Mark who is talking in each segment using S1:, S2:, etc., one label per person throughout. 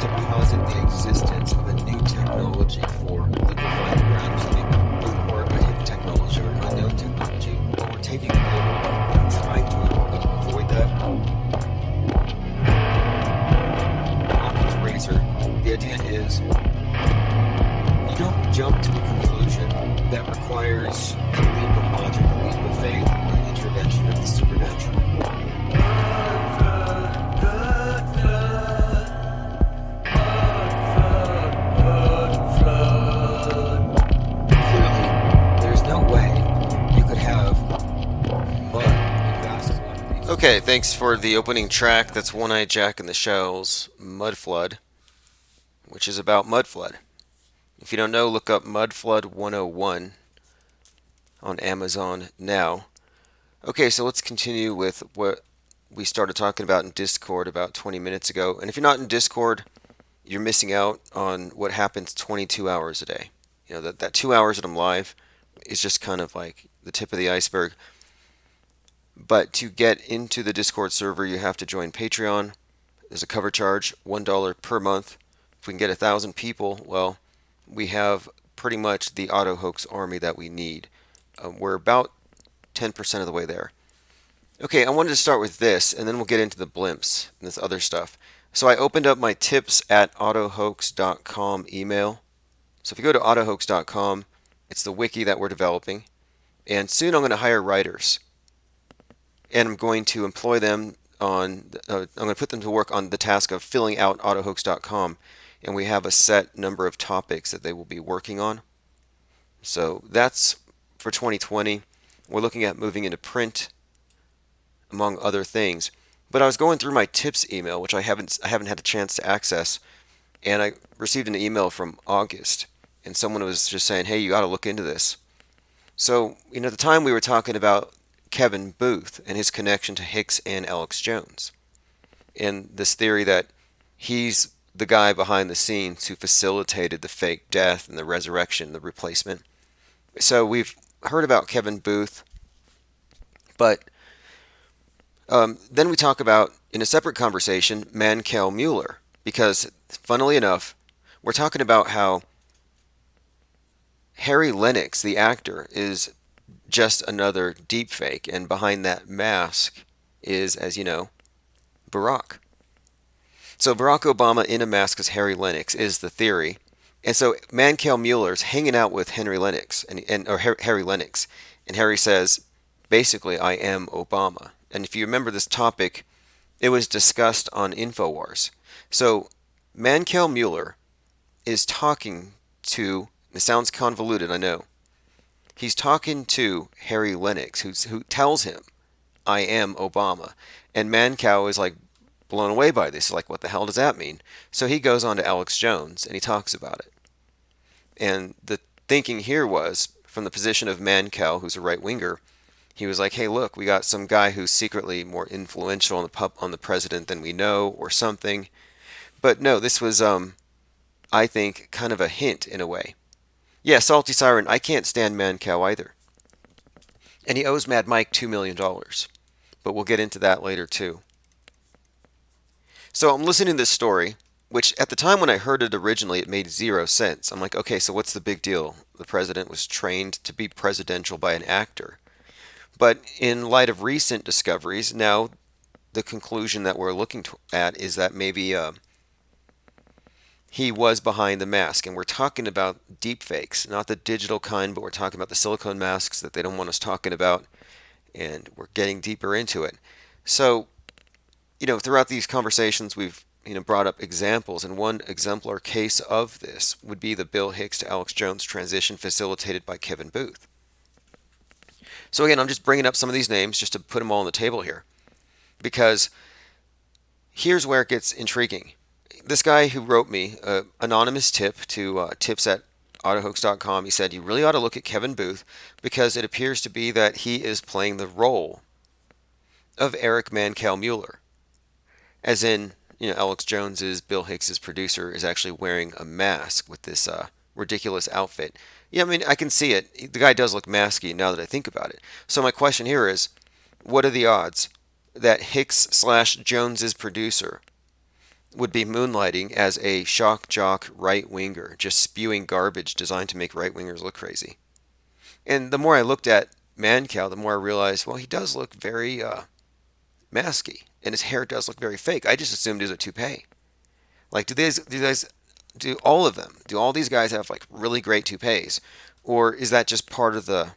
S1: to posit the existence of a new technology for liquefying ground truth, or a hidden technology or an unknown technology, but we're taking a global leap and trying to avoid that. Occam's razor, the idea is you don't jump to a conclusion that requires a leap of logic, a leap of faith, or an intervention of the supernatural.
S2: Okay, thanks for the opening track. That's One-Eyed Jack and the Shells, Mud Flood, which is about mud flood. If you don't know, look up Mud Flood 101 on Amazon now. Okay, so let's continue with what we started talking about in Discord about 20 minutes ago. And if you're not in Discord, you're missing out on what happens 22 hours a day. You know, that 2 hours that I'm live is just kind of like the tip of the iceberg. But to get into the Discord server, you have to join Patreon. There's a cover charge, $1 per month. If we can get 1,000 people, well, we have pretty much the auto hoax army that we need. We're about 10% of the way there. Okay, I wanted to start with this, and then we'll get into the blimps and this other stuff. So I opened up my tips at autohoax.com email. So if you go to autohoax.com, it's the wiki that we're developing. And soon I'm going to hire writers. And I'm going to employ them on, I'm going to put them to work on the task of filling out autohoax.com. And we have a set number of topics that they will be working on. So that's for 2020. We're looking at moving into print, among other things. But I was going through my tips email, which I haven't had a chance to access, and I received an email from August, and someone was just saying, "Hey, you got to look into this." So, at the time we were talking about Kevin Booth and his connection to Hicks and Alex Jones, and this theory that he's the guy behind the scenes who facilitated the fake death and the resurrection, the replacement. So we've heard about Kevin Booth, but then we talk about, in a separate conversation, Mancow Mueller, because, funnily enough, we're talking about how Harry Lennox, the actor, is just another deepfake, and behind that mask is, as you know, Barack. So Barack Obama in a mask as Harry Lennox is the theory, and so Mancow Mueller's hanging out with Henry Lennox or Harry Lennox, and Harry says, basically, "I am Obama." And if you remember this topic, it was discussed on InfoWars. So Mancow Mueller is talking to, it sounds convoluted, I know. He's talking to Harry Lennox, who tells him, "I am Obama." And Mancow is like blown away by this. Like, what the hell does that mean? So he goes on to Alex Jones and he talks about it. And the thinking here was, from the position of Mancow, who's a right-winger, he was like, "Hey, look, we got some guy who's secretly more influential on the president than we know, or something." But no, this was, I think, kind of a hint in a way. Yeah, Salty Siren, I can't stand Mancow either. And he owes Mad Mike $2 million. But we'll get into that later, too. So I'm listening to this story, which at the time when I heard it originally, it made zero sense. I'm like, okay, so what's the big deal? The president was trained to be presidential by an actor. But in light of recent discoveries, now the conclusion that we're looking at is that maybe he was behind the mask. And we're talking about deepfakes, not the digital kind, but we're talking about the silicone masks that they don't want us talking about. And we're getting deeper into it. So, throughout these conversations, we've brought up examples, and one exemplar case of this would be the Bill Hicks to Alex Jones transition facilitated by Kevin Booth. So again, I'm just bringing up some of these names just to put them all on the table here, because here's where it gets intriguing. This guy who wrote me an anonymous tip to tips at autohoax.com, he said, "You really ought to look at Kevin Booth because it appears to be that he is playing the role of Eric Mancow Mueller." As in, Alex Jones's, Bill Hicks's producer, is actually wearing a mask with this ridiculous outfit. Yeah, I mean, I can see it. The guy does look masky now that I think about it. So my question here is, what are the odds that Hicks/Jones's producer would be moonlighting as a shock jock right winger, just spewing garbage designed to make right wingers look crazy. And the more I looked at Mancow, the more I realized, well, he does look very masky, and his hair does look very fake. I just assumed it was a toupee. Like, do all of them, do all these guys have like really great toupees, or is that just part of the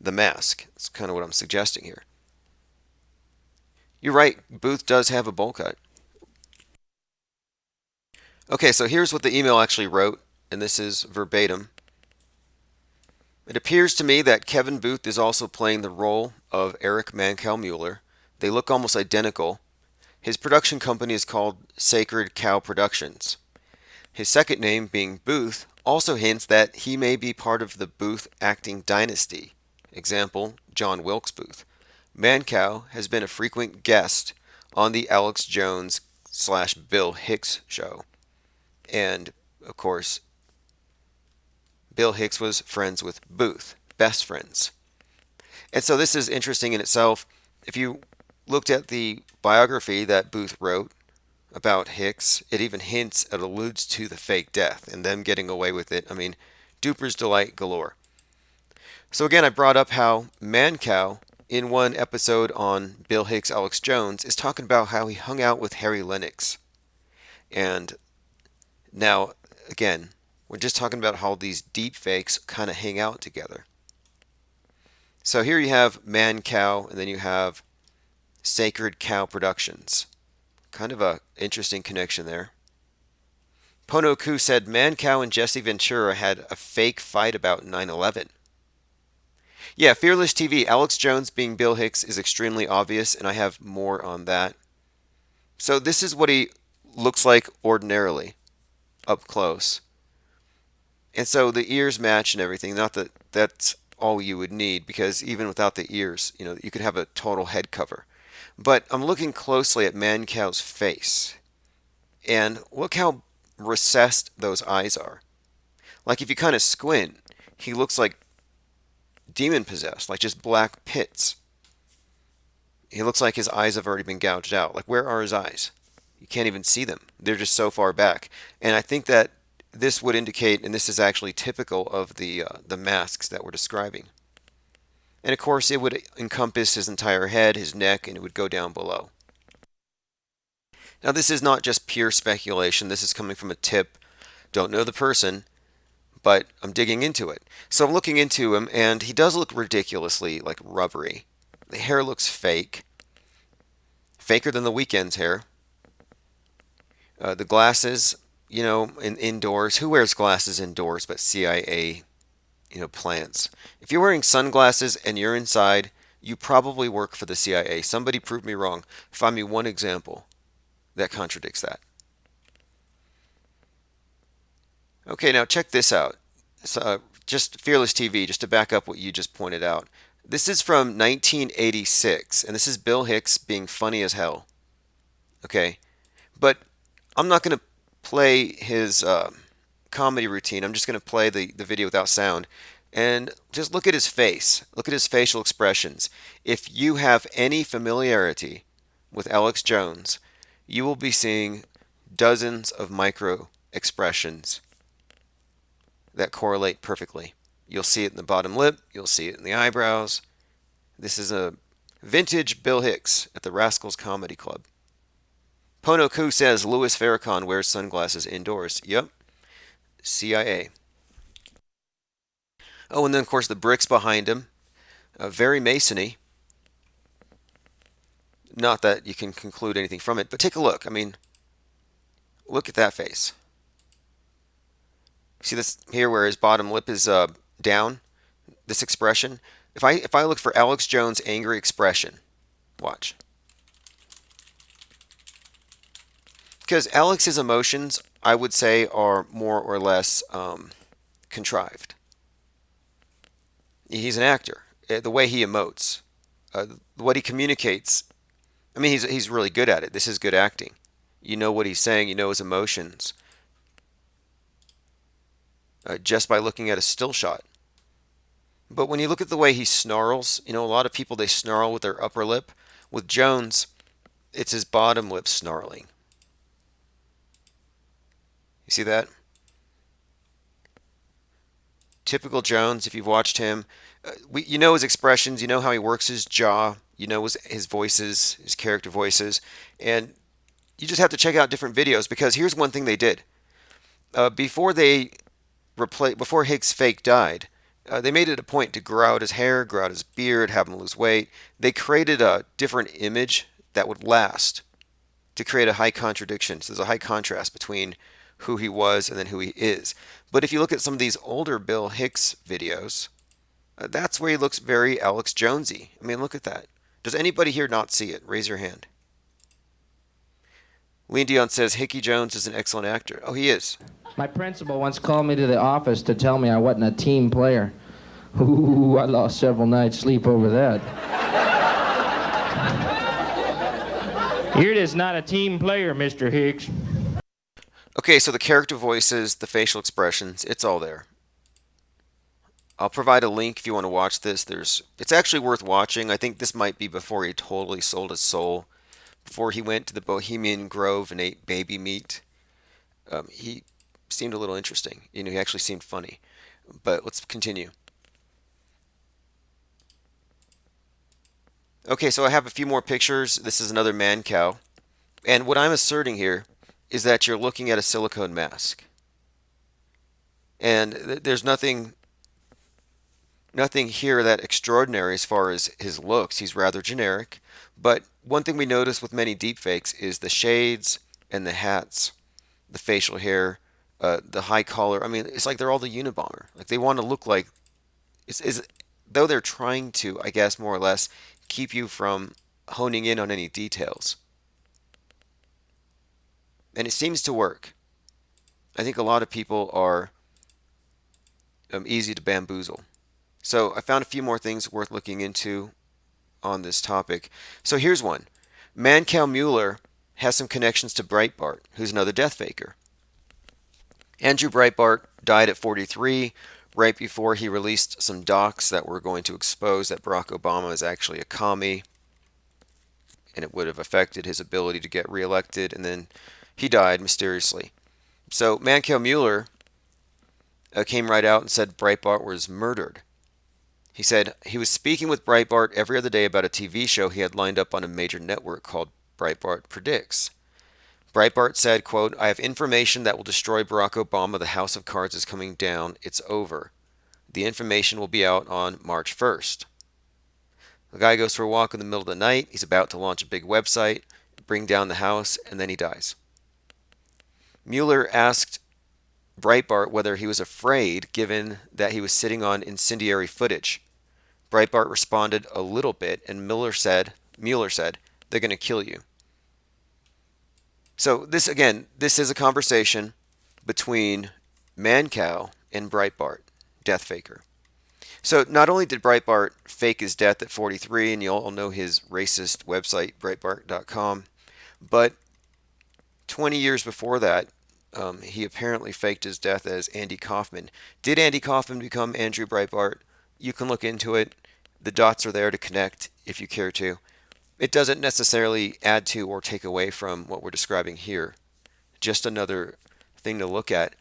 S2: mask? It's kind of what I'm suggesting here. You're right, Booth does have a bowl cut. Okay, so here's what the email actually wrote, and this is verbatim. It appears to me that Kevin Booth is also playing the role of Eric Mancow Mueller. They look almost identical. His production company is called Sacred Cow Productions. His second name, being Booth, also hints that he may be part of the Booth acting dynasty. Example, John Wilkes Booth. Mancow has been a frequent guest on the Alex Jones slash Bill Hicks show. And, of course, Bill Hicks was friends with Booth, best friends. And so this is interesting in itself. If you looked at the biography that Booth wrote about Hicks, it even hints, it alludes to the fake death and them getting away with it. I mean, Duper's delight galore. So again, I brought up how Mancow, in one episode on Bill Hicks, Alex Jones, is talking about how he hung out with Harry Lennox. And now, again, we're just talking about how these deep fakes kind of hang out together. So here you have Mancow, and then you have Sacred Cow Productions. Kind of a interesting connection there. Pono-ku said Mancow and Jesse Ventura had a fake fight about 9/11. Yeah, Fearless TV, Alex Jones being Bill Hicks is extremely obvious, and I have more on that. So this is what he looks like ordinarily, up close. And so the ears match and everything. Not that that's all you would need, because even without the ears, you could have a total head cover. But I'm looking closely at Mancow's face, and look how recessed those eyes are. Like if you kind of squint, he looks like demon possessed, like just black pits. He looks like his eyes have already been gouged out. Like, where are his eyes? You can't even see them. They're just so far back. And I think that this would indicate, and this is actually typical of the masks that we're describing. And of course, it would encompass his entire head, his neck, and it would go down below. Now, this is not just pure speculation. This is coming from a tip. Don't know the person, but I'm digging into it. So I'm looking into him, and he does look ridiculously like rubbery. The hair looks fake, faker than the Weeknd's hair. The glasses, indoors. Who wears glasses indoors but CIA, plants? If you're wearing sunglasses and you're inside, you probably work for the CIA. Somebody prove me wrong. Find me one example that contradicts that. Okay, now check this out. So, just Fearless TV, just to back up what you just pointed out. This is from 1986, and this is Bill Hicks being funny as hell. Okay, but I'm not going to play his comedy routine. I'm just going to play the video without sound. And just look at his face. Look at his facial expressions. If you have any familiarity with Alex Jones, you will be seeing dozens of micro expressions that correlate perfectly. You'll see it in the bottom lip. You'll see it in the eyebrows. This is a vintage Bill Hicks at the Rascals Comedy Club. Pono-ku says Louis Farrakhan wears sunglasses indoors. Yep. CIA. Oh, and then, of course, the bricks behind him. Very Masony. Not that you can conclude anything from it, but take a look. I mean, look at that face. See this here where his bottom lip is down? This expression? If I look for Alex Jones' angry expression, watch. Because Alex's emotions, I would say, are more or less contrived. He's an actor. The way he emotes, what he communicates. I mean, he's really good at it. This is good acting. You know what he's saying. You know his emotions. Just by looking at a still shot. But when you look at the way he snarls, a lot of people, they snarl with their upper lip. With Jones, it's his bottom lip snarling. You see that? Typical Jones, if you've watched him, you know his expressions, you know how he works his jaw, you know his voices, his character voices, and you just have to check out different videos because here's one thing they did. Before Hicks fake died, they made it a point to grow out his hair, grow out his beard, have him lose weight. They created a different image that would last to create a high contradiction. So there's a high contrast between who he was and then who he is. But if you look at some of these older Bill Hicks videos, that's where he looks very Alex Jonesy. I mean, look at that. Does anybody here not see it? Raise your hand. Lean Dion says Hickey Jones is an excellent actor. Oh, he is.
S3: My principal once called me to the office to tell me I wasn't a team player. Ooh, I lost several nights' sleep over that. You're just not a team player, Mr. Hicks.
S2: Okay, so the character voices, the facial expressions, it's all there. I'll provide a link if you want to watch this. It's actually worth watching. I think this might be before he totally sold his soul, before he went to the Bohemian Grove and ate baby meat. He seemed a little interesting. He actually seemed funny. But let's continue. Okay, so I have a few more pictures. This is another Mancow. And what I'm asserting here is that you're looking at a silicone mask. And there's nothing here that extraordinary as far as his looks. He's rather generic. But one thing we notice with many deepfakes is the shades and the hats, the facial hair, the high collar. I mean, it's like they're all the Unabomber. Like they want to look like, though they're trying to, I guess, more or less, keep you from honing in on any details. And it seems to work. I think a lot of people are easy to bamboozle. So I found a few more things worth looking into on this topic. So here's one. Mancow Mueller has some connections to Breitbart, who's another death faker. Andrew Breitbart died at 43, right before he released some docs that were going to expose that Barack Obama is actually a commie, and it would have affected his ability to get reelected, and then he died mysteriously. So Mancow Mueller came right out and said Breitbart was murdered. He said he was speaking with Breitbart every other day about a TV show he had lined up on a major network called Breitbart Predicts. Breitbart said, quote, "I have information that will destroy Barack Obama. The house of cards is coming down. It's over. The information will be out on March 1st. The guy goes for a walk in the middle of the night. He's about to launch a big website, bring down the house, and then he dies. Mueller asked Breitbart whether he was afraid given that he was sitting on incendiary footage. Breitbart responded a little bit, and Mueller said, they're going to kill you. So this is a conversation between Mancow and Breitbart, death faker. So not only did Breitbart fake his death at 43, and you all know his racist website, Breitbart.com, but 20 years before that, he apparently faked his death as Andy Kaufman. Did Andy Kaufman become Andrew Breitbart? You can look into it. The dots are there to connect if you care to. It doesn't necessarily add to or take away from what we're describing here. Just another thing to look at.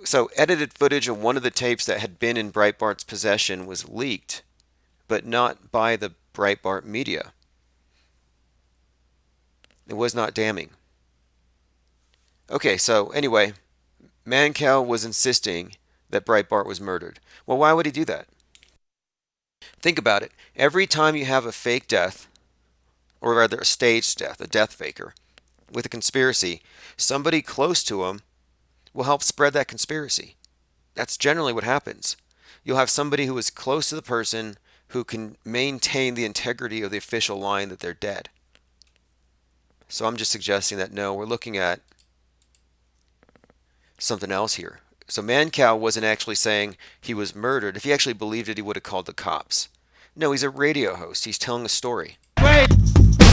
S2: So edited footage of one of the tapes that had been in Breitbart's possession was leaked, but not by the Breitbart media. It was not damning. Okay, so anyway, Mancow was insisting that Breitbart was murdered. Well, why would he do that? Think about it. Every time you have a fake death, or rather a staged death, a death faker, with a conspiracy, somebody close to him will help spread that conspiracy. That's generally what happens. You'll have somebody who is close to the person who can maintain the integrity of the official line that they're dead. So I'm just suggesting that no, we're looking at something else here. So Mancow wasn't actually saying he was murdered. If he actually believed it, he would have called the cops. No, he's a radio host. He's telling a story.
S3: Wait!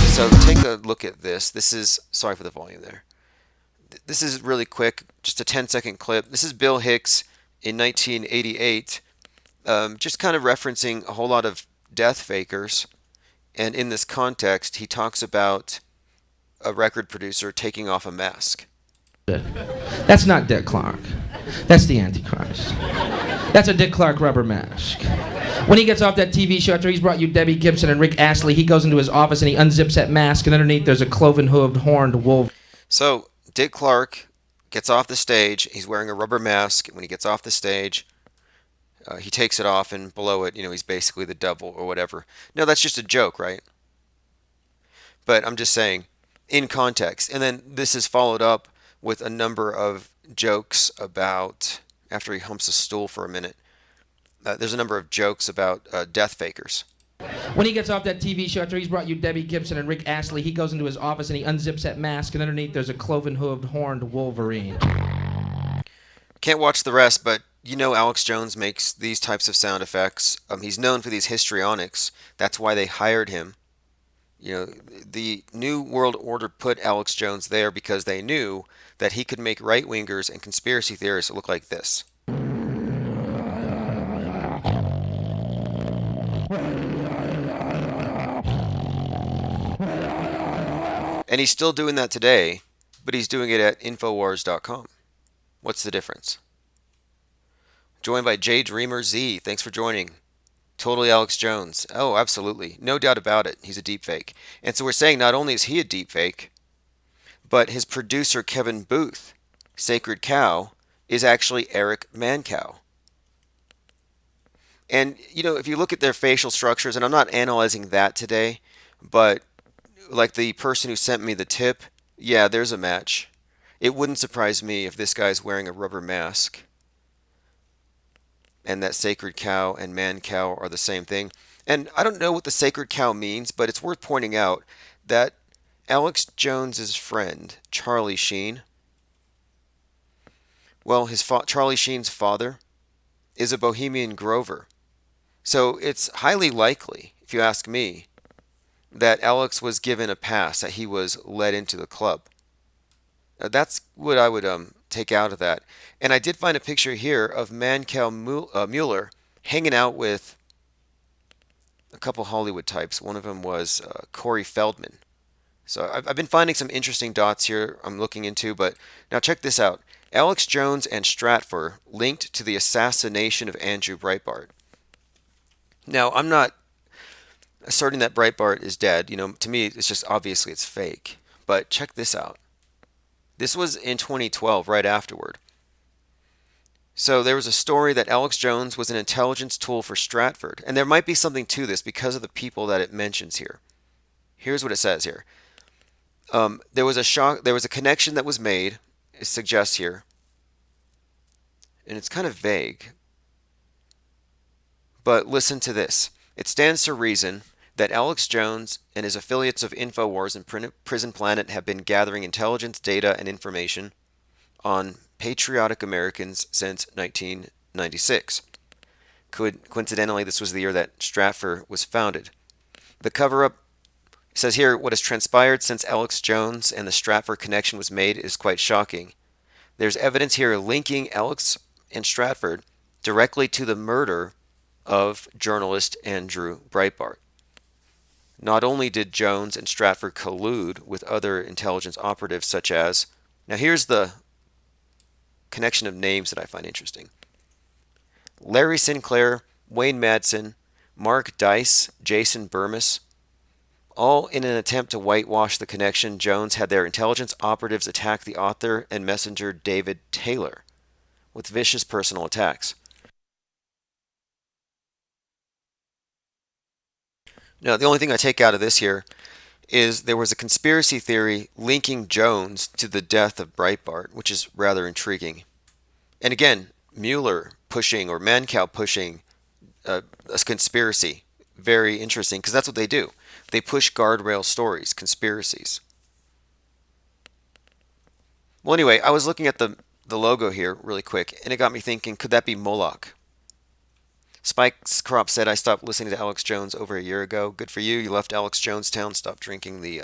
S2: So take a look at this. This is, sorry for the volume there. This is really quick, just a 10-second clip. This is Bill Hicks in 1988, just kind of referencing a whole lot of death fakers. And in this context, he talks about a record producer taking off a mask.
S3: That's not Dick Clark. That's the Antichrist. That's a Dick Clark rubber mask. When he gets off that TV show after he's brought you Debbie Gibson and Rick Astley, he goes into his office and he unzips that mask, and underneath there's a cloven-hooved, horned wolf.
S2: So, Dick Clark gets off the stage. He's wearing a rubber mask. When he gets off the stage, he takes it off, and below it, he's basically the devil or whatever. No, that's just a joke, right? But I'm just saying, in context. And then this is followed up with a number of jokes about, after he humps a stool for a minute, there's a number of jokes about death fakers.
S3: When he gets off that TV show after he's brought you Debbie Gibson and Rick Astley, he goes into his office and he unzips that mask, and underneath there's a cloven-hooved, horned Wolverine.
S2: Can't watch the rest, but Alex Jones makes these types of sound effects. He's known for these histrionics. That's why they hired him. The New World Order put Alex Jones there because they knew that he could make right-wingers and conspiracy theorists look like this. And he's still doing that today, but he's doing it at Infowars.com. What's the difference? Joined by J Dreamer Z. Thanks for joining. Totally Alex Jones. Oh, absolutely. No doubt about it. He's a deepfake. And so we're saying not only is he a deepfake, but his producer Kevin Booth, Sacred Cow, is actually Eric Mancow. And, if you look at their facial structures, and I'm not analyzing that today, but like the person who sent me the tip, yeah, there's a match. It wouldn't surprise me if this guy's wearing a rubber mask and that Sacred Cow and Mancow are the same thing. And I don't know what the Sacred Cow means, but it's worth pointing out that Alex Jones's friend, Charlie Sheen, well, Charlie Sheen's father is a Bohemian Grover. So it's highly likely, if you ask me, that Alex was given a pass, that he was led into the club. That's what I would take out of that. And I did find a picture here of Mancow Mueller hanging out with a couple Hollywood types. One of them was Corey Feldman. So I've been finding some interesting dots here I'm looking into, but now check this out. Alex Jones and Stratfor linked to the assassination of Andrew Breitbart. Now, I'm not asserting that Breitbart is dead. To me, it's just obviously it's fake. But check this out. This was in 2012, right afterward. So there was a story that Alex Jones was an intelligence tool for Stratford. And there might be something to this because of the people that it mentions here. Here's what it says here. There was a connection that was made, it suggests here. And it's kind of vague. But listen to this. It stands to reason that Alex Jones and his affiliates of InfoWars and Prison Planet have been gathering intelligence, data, and information on patriotic Americans since 1996. Coincidentally, this was the year that Stratfor was founded. The cover-up says here, what has transpired since Alex Jones and the Stratfor connection was made is quite shocking. There's evidence here linking Alex and Stratford directly to the murder of journalist Andrew Breitbart. Not only did Jones and Stratford collude with other intelligence operatives such as, now here's the connection of names that I find interesting. Larry Sinclair, Wayne Madsen, Mark Dice, Jason Burmis, all in an attempt to whitewash the connection. Jones had their intelligence operatives attack the author and messenger David Taylor with vicious personal attacks. Now, the only thing I take out of this here is there was a conspiracy theory linking Jones to the death of Breitbart, which is rather intriguing. And again, Mueller pushing, or Mancow pushing a conspiracy. Very interesting, because that's what they do. They push guardrail stories, conspiracies. Well, anyway, I was looking at the logo here really quick, and it got me thinking, could that be Moloch? Spike's Crop said, I stopped listening to Alex Jones over a year ago. Good for you. You left Alex Jonestown. Stopped drinking the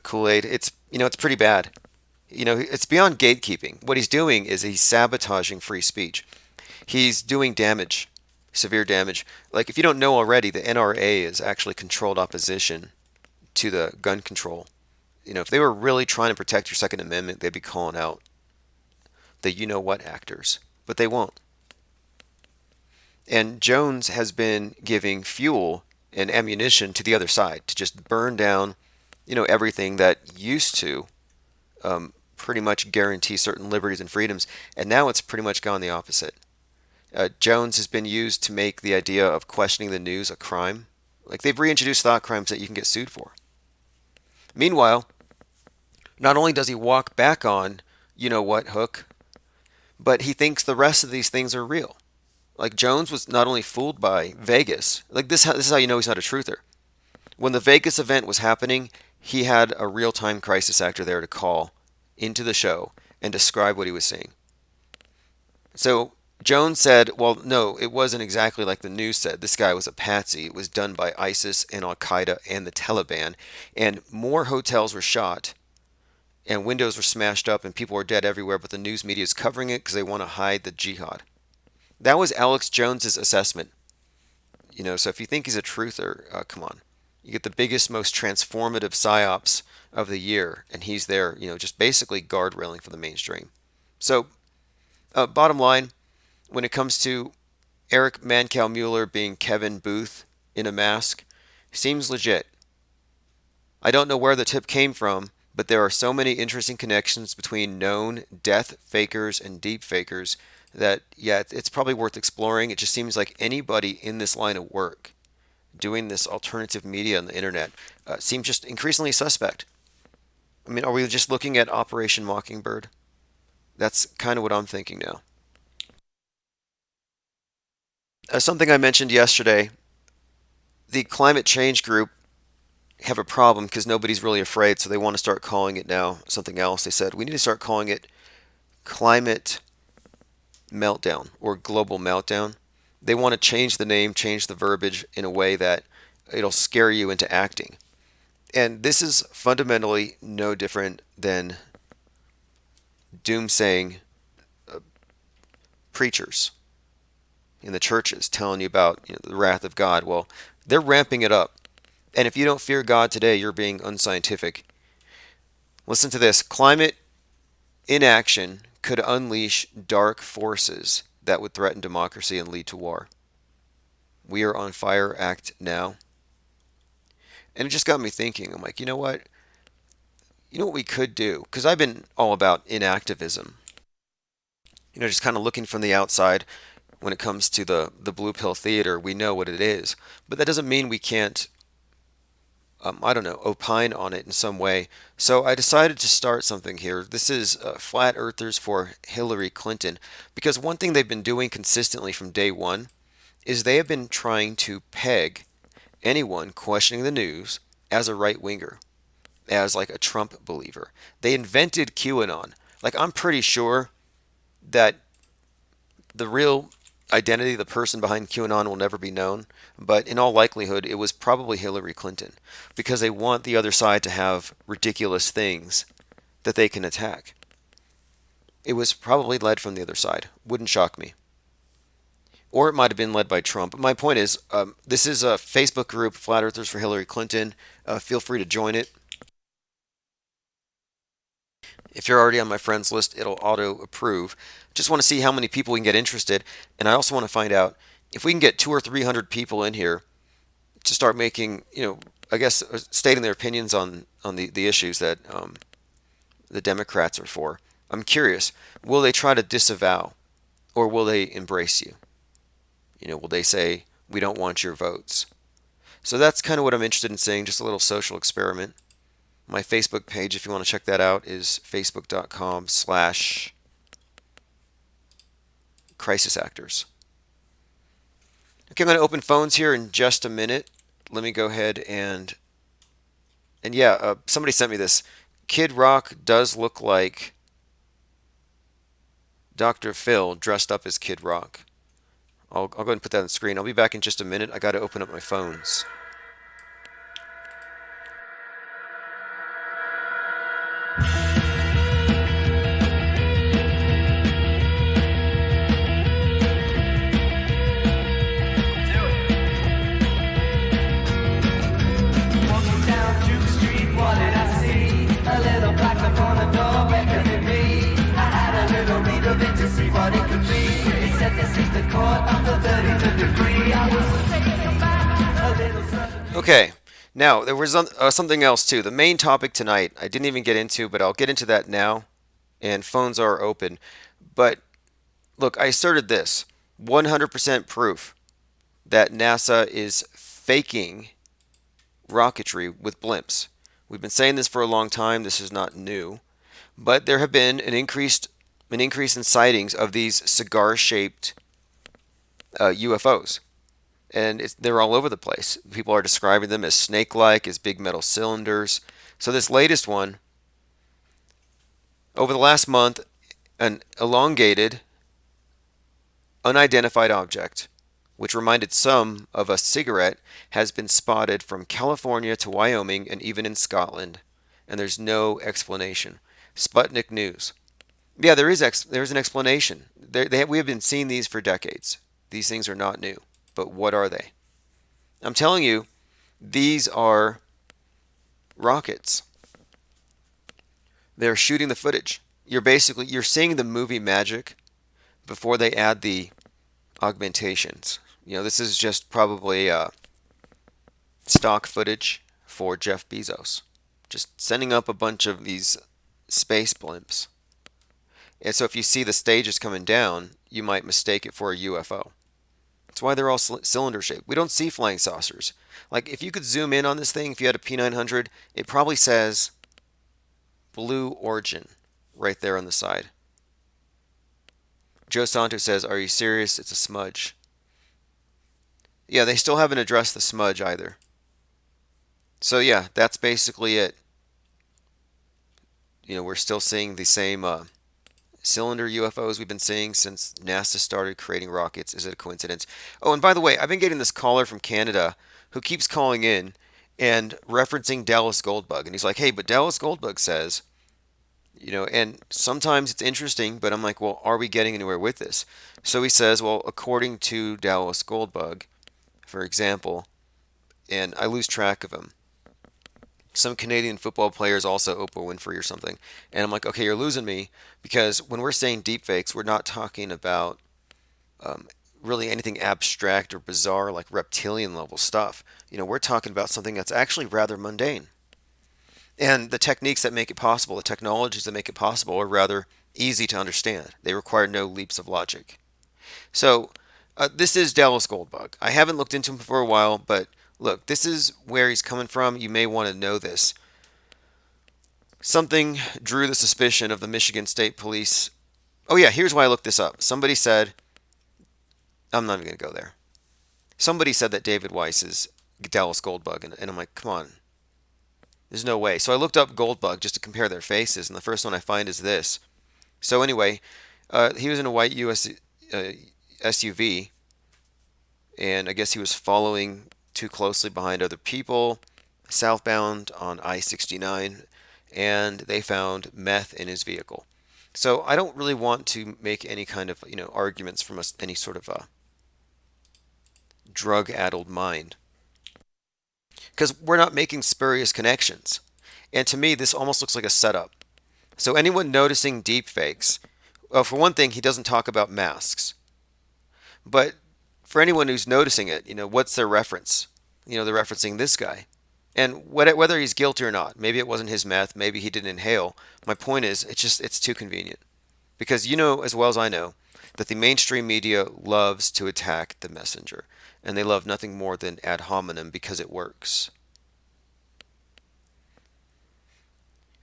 S2: Kool-Aid. It's pretty bad. It's beyond gatekeeping. What he's doing is he's sabotaging free speech. He's doing damage, severe damage. Like, if you don't know already, the NRA is actually controlled opposition to the gun control. if they were really trying to protect your Second Amendment, they'd be calling out the you-know-what actors, but they won't. And Jones has been giving fuel and ammunition to the other side to just burn down, everything that used to pretty much guarantee certain liberties and freedoms, and now it's pretty much gone the opposite. Jones has been used to make the idea of questioning the news a crime. Like, they've reintroduced thought crimes that you can get sued for. Meanwhile, not only does he walk back on you-know-what hook, but he thinks the rest of these things are real. Like, Jones was not only fooled by Vegas. Like, this is how you know he's not a truther. When the Vegas event was happening, he had a real-time crisis actor there to call into the show and describe what he was seeing. So Jones said, well, no, it wasn't exactly like the news said. This guy was a patsy. It was done by ISIS and Al-Qaeda and the Taliban. And more hotels were shot and windows were smashed up and people were dead everywhere, but the news media is covering it because they want to hide the jihad. That was Alex Jones's assessment. So if you think he's a truther, come on. You get the biggest, most transformative psyops of the year, and he's there, just basically guardrailing for the mainstream. So, bottom line, when it comes to Eric Mancow Mueller being Kevin Booth in a mask, seems legit. I don't know where the tip came from, but there are so many interesting connections between known death fakers and deep fakers that, yeah, it's probably worth exploring. It just seems like anybody in this line of work doing this alternative media on the internet seems just increasingly suspect. I mean, are we just looking at Operation Mockingbird? That's kind of what I'm thinking now. Something I mentioned yesterday, the climate change group have a problem because nobody's really afraid, so they want to start calling it now something else. They said, we need to start calling it climate meltdown or global meltdown. They want to change the name, change the verbiage in a way that it'll scare you into acting. And this is fundamentally no different than doomsaying preachers in the churches telling you about the wrath of God. Well, they're ramping it up. And if you don't fear God today, you're being unscientific. Listen to this. Climate inaction could unleash dark forces that would threaten democracy and lead to war. We are on fire, act now. And it just got me thinking. I'm like, you know what? You know what we could do? Because I've been all about inactivism. Just kind of looking from the outside when it comes to the Blue Pill Theater. We know what it is. But that doesn't mean we can't, opine on it in some way. So I decided to start something here. This is Flat Earthers for Hillary Clinton. Because one thing they've been doing consistently from day one is they have been trying to peg anyone questioning the news as a right-winger, as like a Trump believer. They invented QAnon. Like, I'm pretty sure that the real identity of the person behind QAnon will never be known, but in all likelihood, it was probably Hillary Clinton, because they want the other side to have ridiculous things that they can attack. It was probably led from the other side. Wouldn't shock me. Or it might have been led by Trump. But my point is, this is a Facebook group, Flat Earthers for Hillary Clinton. Feel free to join it. If you're already on my friends list, it'll auto-approve. Just want to see how many people we can get interested. And I also want to find out if we can get 200 or 300 people in here to start making, stating their opinions on the issues that the Democrats are for. I'm curious, will they try to disavow or will they embrace you? Will they say, we don't want your votes? So that's kind of what I'm interested in seeing, just a little social experiment. My Facebook page, if you want to check that out, is facebook.com/crisisactors. Okay, I'm going to open phones here in just a minute. Let me go ahead and somebody sent me this. Kid Rock does look like Dr. Phil dressed up as Kid Rock. I'll go ahead and put that on the screen. I'll be back in just a minute. I got to open up my phones.
S4: Walking down Duke Street, what did I see? what it could be. It said this is the court of the 33rd degree. I was taken back a little further.
S2: Okay, now there was something else too. The main topic tonight, I didn't even get into, but I'll get into that now. And phones are open. But look, I asserted this 100% proof that NASA is faking rocketry with blimps. We've been saying this for a long time. This is not new. But there have been an increase in sightings of these cigar-shaped UFOs. And they're all over the place. People are describing them as snake-like, as big metal cylinders. So this latest one, over the last month, an elongated, unidentified object, which reminded some of a cigarette, has been spotted from California to Wyoming and even in Scotland. And there's no explanation. Sputnik News. Yeah, there's an explanation. We have been seeing these for decades. These things are not new. But what are they? I'm telling you, these are rockets. They're shooting the footage. You're seeing the movie magic before they add the augmentations. This is just probably stock footage for Jeff Bezos. Just sending up a bunch of these space blimps. And so if you see the stages coming down, you might mistake it for a UFO. That's why they're all cylinder shaped. We don't see flying saucers. Like if you could zoom in on this thing, if you had a P900, it probably says Blue Origin right there on the side. Joe Santos says, "Are you serious? It's a smudge." Yeah, they still haven't addressed the smudge either. So yeah, that's basically it. We're still seeing the same cylinder UFOs we've been seeing since NASA started creating rockets. Is it a coincidence? Oh, and by the way, I've been getting this caller from Canada who keeps calling in and referencing Dallas Goldbug. And he's like, hey, but Dallas Goldbug says, and sometimes it's interesting, but I'm like, well, are we getting anywhere with this? So he says, well, according to Dallas Goldbug, for example, and I lose track of him, some Canadian football players, also Oprah Winfrey or something. And I'm like, okay, you're losing me, because when we're saying deepfakes, we're not talking about really anything abstract or bizarre like reptilian level stuff. We're talking about something that's actually rather mundane. And the techniques that make it possible, the technologies that make it possible, are rather easy to understand. They require no leaps of logic. So this is Dallas Goldbug. I haven't looked into him for a while, but look, this is where he's coming from. You may want to know this. Something drew the suspicion of the Michigan State Police. Oh yeah, here's why I looked this up. Somebody said, I'm not even going to go there. Somebody said that David Weiss is Dallas Goldbug, and I'm like, come on. There's no way. So I looked up Goldbug just to compare their faces, and the first one I find is this. So anyway, he was in a white SUV, and I guess he was following too closely behind other people, southbound on I-69, and they found meth in his vehicle. So I don't really want to make any kind of arguments from any sort of drug-addled mind, because we're not making spurious connections. And to me, this almost looks like a setup. So anyone noticing deepfakes, well, for one thing, he doesn't talk about masks. But for anyone who's noticing it, what's their reference? They're referencing this guy. And whether he's guilty or not, maybe it wasn't his meth, maybe he didn't inhale. My point is, it's too convenient. Because as well as I know, that the mainstream media loves to attack the messenger. And they love nothing more than ad hominem because it works.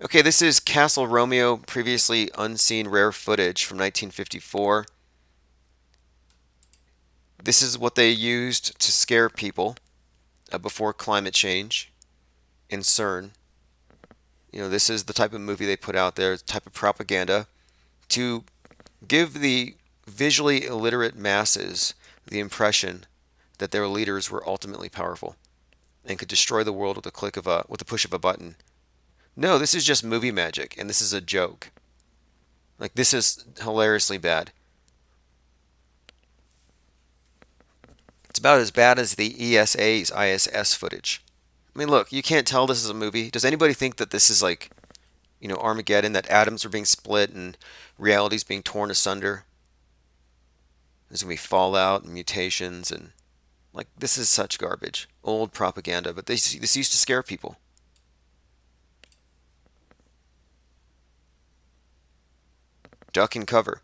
S2: Okay, this is Castle Romeo, previously unseen rare footage from 1954. This is what they used to scare people before climate change in CERN. This is the type of movie they put out there, the type of propaganda to give the visually illiterate masses the impression that their leaders were ultimately powerful and could destroy the world with the push of a button. No, this is just movie magic, and this is a joke. Like, this is hilariously bad. It's about as bad as the ESA's ISS footage. I mean, look, you can't tell this is a movie. Does anybody think that this is like, Armageddon, that atoms are being split and reality's being torn asunder? There's going to be fallout and mutations, and like, this is such garbage. Old propaganda, but this used to scare people. Duck and cover.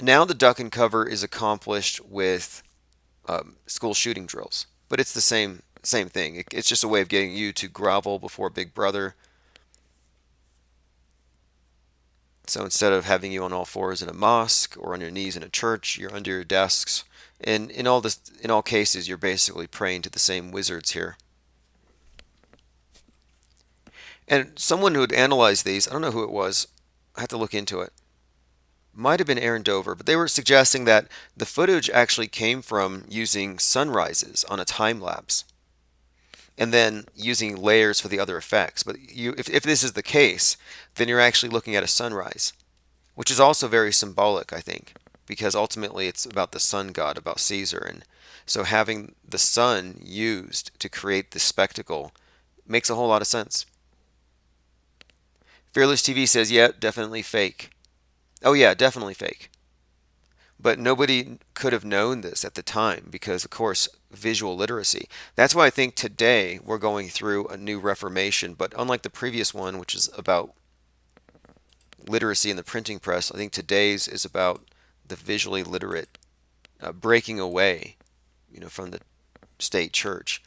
S2: Now the duck and cover is accomplished with school shooting drills, but it's the same thing. It's just a way of getting you to grovel before Big Brother. So instead of having you on all fours in a mosque or on your knees in a church, you're under your desks. And in all cases, you're basically praying to the same wizards here. And someone who had analyzed these, I don't know who it was, I have to look into it. Might have been Aaron Dover, but they were suggesting that the footage actually came from using sunrises on a time lapse, and then using layers for the other effects. But if this is the case, then you're actually looking at a sunrise, which is also very symbolic, I think, because ultimately it's about the sun god, about Caesar. And so having the sun used to create this spectacle makes a whole lot of sense. Fearless TV says, yeah, definitely fake. Oh yeah, definitely fake. But nobody could have known this at the time because, of course, visual literacy. That's why I think today we're going through a new reformation. But unlike the previous one, which is about literacy in the printing press, I think today's is about the visually literate breaking away, from the state church.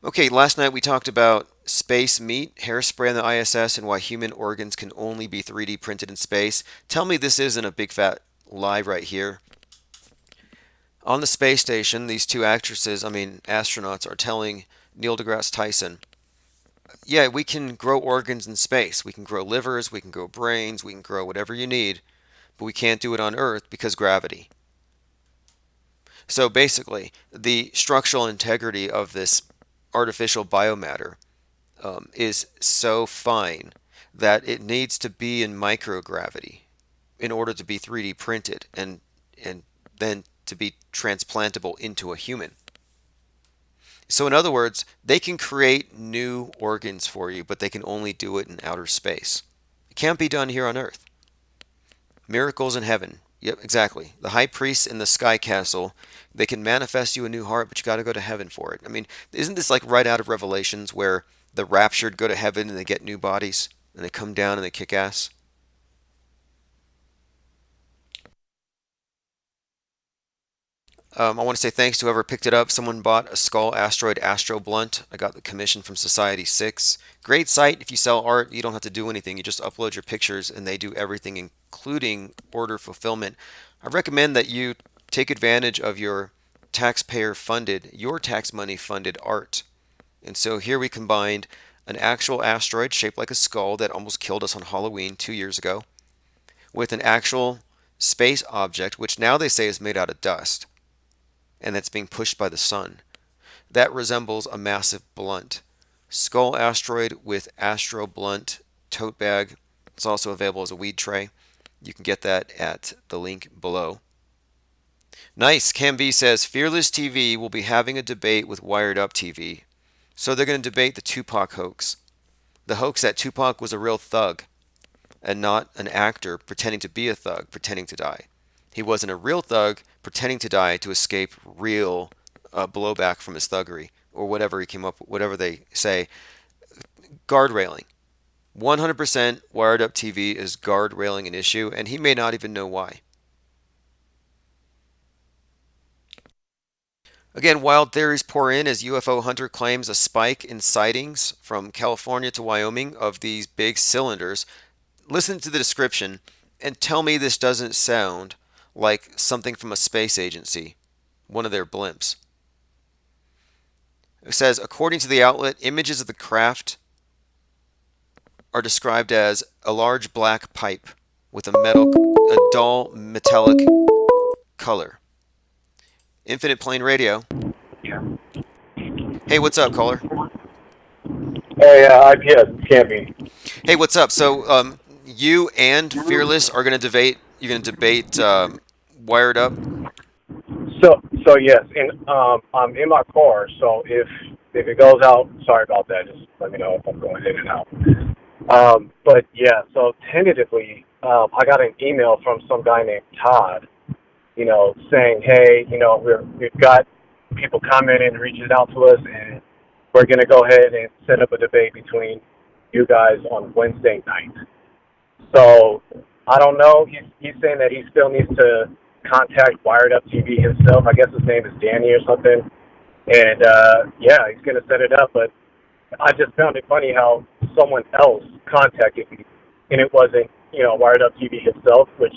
S2: Okay, last night we talked about space meat, hairspray on the ISS, and why human organs can only be 3D printed in space. Tell me this isn't a big fat lie right here. On the space station, these two astronauts, are telling Neil deGrasse Tyson, yeah, we can grow organs in space. We can grow livers, we can grow brains, we can grow whatever you need, but we can't do it on Earth because gravity. So basically, the structural integrity of this artificial biomatter is so fine that it needs to be in microgravity in order to be 3D printed and then to be transplantable into a human. So in other words, they can create new organs for you, but they can only do it in outer space. It can't be done here on Earth. Miracles in heaven. Yep, exactly. The high priests in the sky castle, they can manifest you a new heart, but you got to go to heaven for it. I mean, isn't this like right out of Revelations where the raptured go to heaven and they get new bodies and they come down and they kick ass? I want to say thanks to whoever picked it up. Someone bought a Skull Asteroid Astro Blunt. I got the commission from Society 6. Great site. If you sell art, you don't have to do anything. You just upload your pictures and they do everything, including order fulfillment. I recommend that you take advantage of your tax money funded art. And so here we combined an actual asteroid shaped like a skull that almost killed us on Halloween 2 years ago with an actual space object, which now they say is made out of dust, and that's being pushed by the sun. That resembles a massive blunt. Skull asteroid with Astro Blunt tote bag. It's also available as a weed tray. You can get that at the link below. Nice. Cam V says, Fearless TV will be having a debate with Wired Up TV. So they're going to debate the Tupac hoax. The hoax that Tupac was a real thug and not an actor pretending to be a thug, pretending to die. He wasn't a real thug pretending to die to escape real blowback from his thuggery or whatever he came up with, whatever they say. Guard railing. 100% Wired Up TV is guard railing an issue, and he may not even know why. Again, wild theories pour in as UFO hunter claims a spike in sightings from California to Wyoming of these big cylinders. Listen to the description and tell me this doesn't sound like something from a space agency, one of their blimps. It says, according to the outlet, images of the craft are described as a large black pipe with a dull metallic color. Infinite Plane Radio. Hey, what's up, caller?
S5: Hey, IPS camping.
S2: Hey, what's up? So, you and Fearless are going to debate. You're going to debate Wired Up.
S5: So yes, I'm in my car. So if it goes out, sorry about that. Just let me know if I'm going in and out. But yeah, so tentatively, I got an email from some guy named Todd saying, hey, we've got people commenting and reaching out to us, and we're going to go ahead and set up a debate between you guys on Wednesday night. So I don't know. He's saying that he still needs to contact Wired Up TV himself. I guess his name is Danny or something. And yeah, he's going to set it up. But I just found it funny how someone else contacted me, and it wasn't Wired Up TV himself, which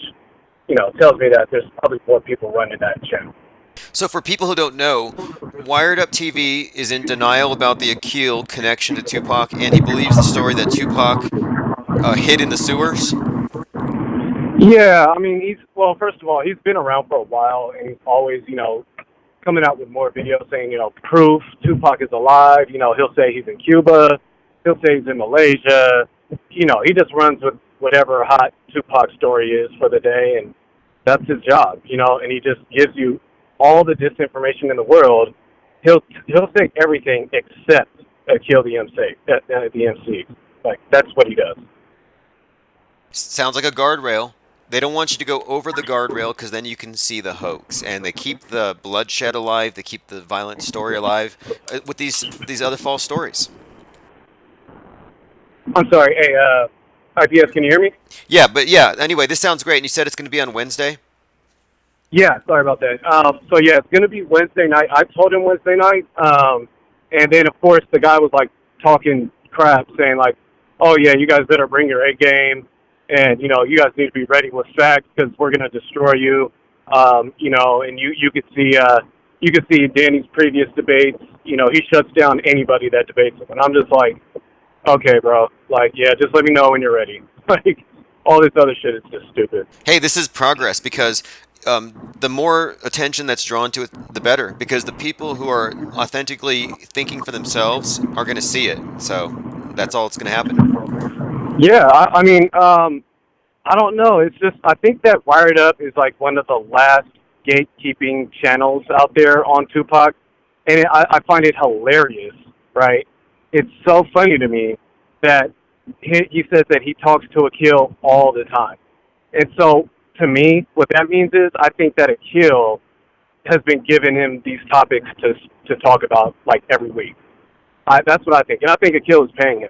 S5: tells me that there's probably more people running that channel.
S2: So for people who don't know, Wired Up TV is in denial about the Akil connection to Tupac, and he believes the story that Tupac hid in the sewers.
S5: Yeah, I mean, first of all, he's been around for a while, and he's always, coming out with more videos saying, proof Tupac is alive. He'll say he's in Cuba. He'll say he's in Malaysia. He just runs with whatever hot Tupac story is for the day, and that's his job, and he just gives you all the disinformation in the world. He'll say everything except kill the MC. Like, that's what he does.
S2: Sounds like a guardrail. They don't want you to go over the guardrail because then you can see the hoax, and they keep the bloodshed alive. They keep the violent story alive with these other false stories.
S5: I'm sorry. Hey, IPS, can you hear me?
S2: Yeah, but yeah. Anyway, this sounds great. And you said it's going to be on Wednesday.
S5: Yeah, sorry about that. So yeah, it's going to be Wednesday night. I told him Wednesday night, and then of course the guy was like talking crap, saying like, "Oh yeah, you guys better bring your A game, and you guys need to be ready with facts because we're going to destroy you." And you could see Danny's previous debates. He shuts down anybody that debates him, and I'm just like, okay, bro, like yeah, just let me know when you're ready. Like all this other shit is just stupid.
S2: Hey, this is progress because the more attention that's drawn to it, the better. Because the people who are authentically thinking for themselves are going to see it. So that's all that's going to happen.
S5: Yeah, I mean, I don't know. It's just I think that Wired Up is like one of the last gatekeeping channels out there on Tupac, and I find it hilarious. Right? It's so funny to me that he says that he talks to Akil all the time, and so. To me, what that means is I think that Akil has been giving him these topics to talk about like every week. That's what I think, and I think Akil is paying him.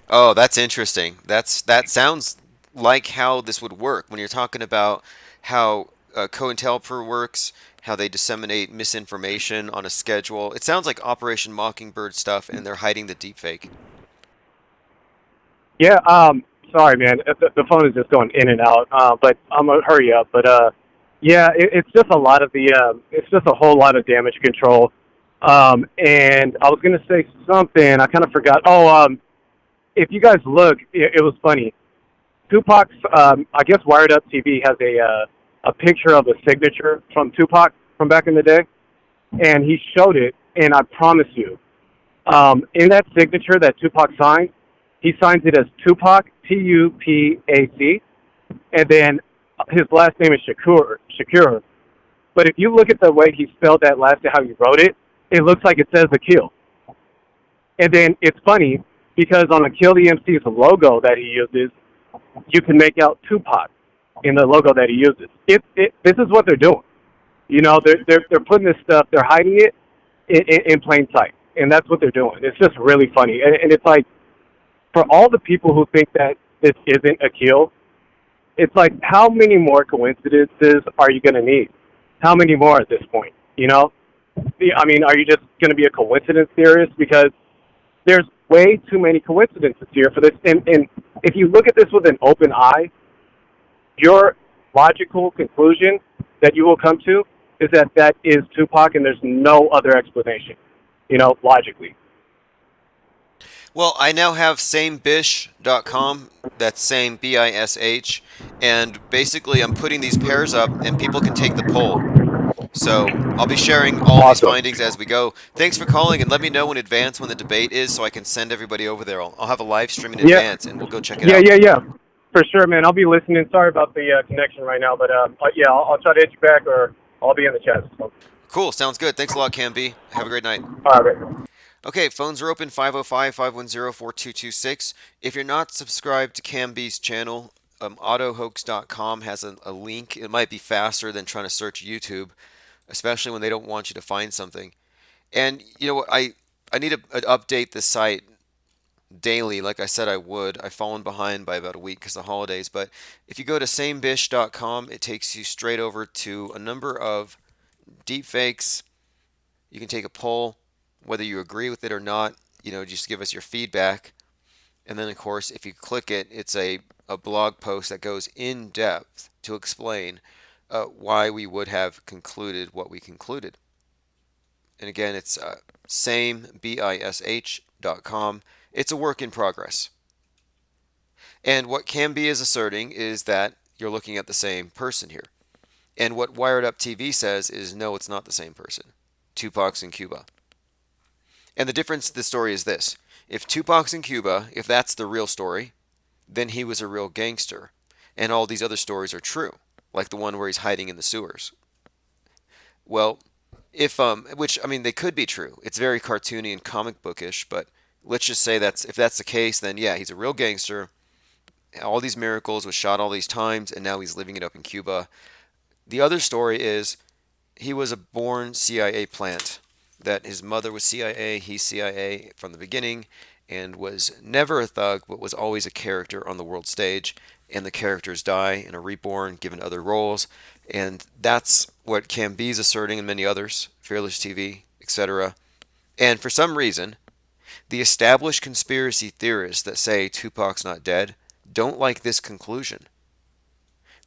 S2: Oh, that's interesting. That sounds like how this would work when you're talking about how COINTELPRO works, how they disseminate misinformation on a schedule. It sounds like Operation Mockingbird stuff, and they're hiding the deepfake.
S5: Yeah. Sorry, man. The phone is just going in and out. But I'm gonna hurry up. But yeah, it's just a lot of it's just a whole lot of damage control. And I was gonna say something. I kind of forgot. Oh, if you guys look, it was funny. Tupac's, I guess Wired Up TV has a picture of a signature from Tupac from back in the day, and he showed it. And I promise you, in that signature that Tupac signed, he signs it as Tupac, Tupac, and then his last name is Shakur. But if you look at the way he spelled that last name, how he wrote it, it looks like it says Akil. And then it's funny because on Akil the MC's logo that he uses, you can make out Tupac in the logo that he uses. This is what they're doing. They're putting this stuff, they're hiding it in plain sight, and that's what they're doing. It's just really funny, and it's like. For all the people who think that this isn't Akil, it's like, how many more coincidences are you going to need? How many more at this point? I mean, are you just going to be a coincidence theorist? Because there's way too many coincidences here for this. And if you look at this with an open eye, your logical conclusion that you will come to is that is Tupac, and there's no other explanation, logically.
S2: Well, I now have samebish.com, that's same BISH, and basically I'm putting these pairs up and people can take the poll. So I'll be sharing all these findings as we go. Thanks for calling, and let me know in advance when the debate is so I can send everybody over there. I'll have a live stream in advance and we'll go check it out.
S5: Yeah. For sure, man. I'll be listening. Sorry about the connection right now, but yeah, I'll try to hit you back or I'll be in the chat. So.
S2: Cool. Sounds good. Thanks a lot, Cam B. Have a great night.
S5: All right, man.
S2: Okay, phones are open 505-510-4226. If you're not subscribed to Cam B's channel, autohoax.com has a link. It might be faster than trying to search YouTube, especially when they don't want you to find something. And you know what? I need to update the site daily, like I said I would. I've fallen behind by about a week because of the holidays. But if you go to samebish.com, it takes you straight over to a number of deepfakes. You can take a poll, whether you agree with it or not. Just give us your feedback. And then, of course, if you click it, it's a blog post that goes in depth to explain why we would have concluded what we concluded. And again, it's samebish.com. It's a work in progress. And what Cambie is asserting is that you're looking at the same person here. And what Wired Up TV says is no, it's not the same person. Tupac's in Cuba. And the difference in the story is this. If Tupac's in Cuba, if that's the real story, then he was a real gangster. And all these other stories are true, like the one where he's hiding in the sewers. Well, which, I mean, they could be true. It's very cartoony and comic bookish, but let's just say if that's the case, then yeah, he's a real gangster. All these miracles, was shot all these times, and now he's living it up in Cuba. The other story is he was a born CIA plant. That his mother was CIA, he's CIA from the beginning, and was never a thug, but was always a character on the world stage. And the characters die and are reborn, given other roles. And that's what Cambie's asserting, and many others, Fearless TV, etc. And for some reason, the established conspiracy theorists that say Tupac's not dead don't like this conclusion.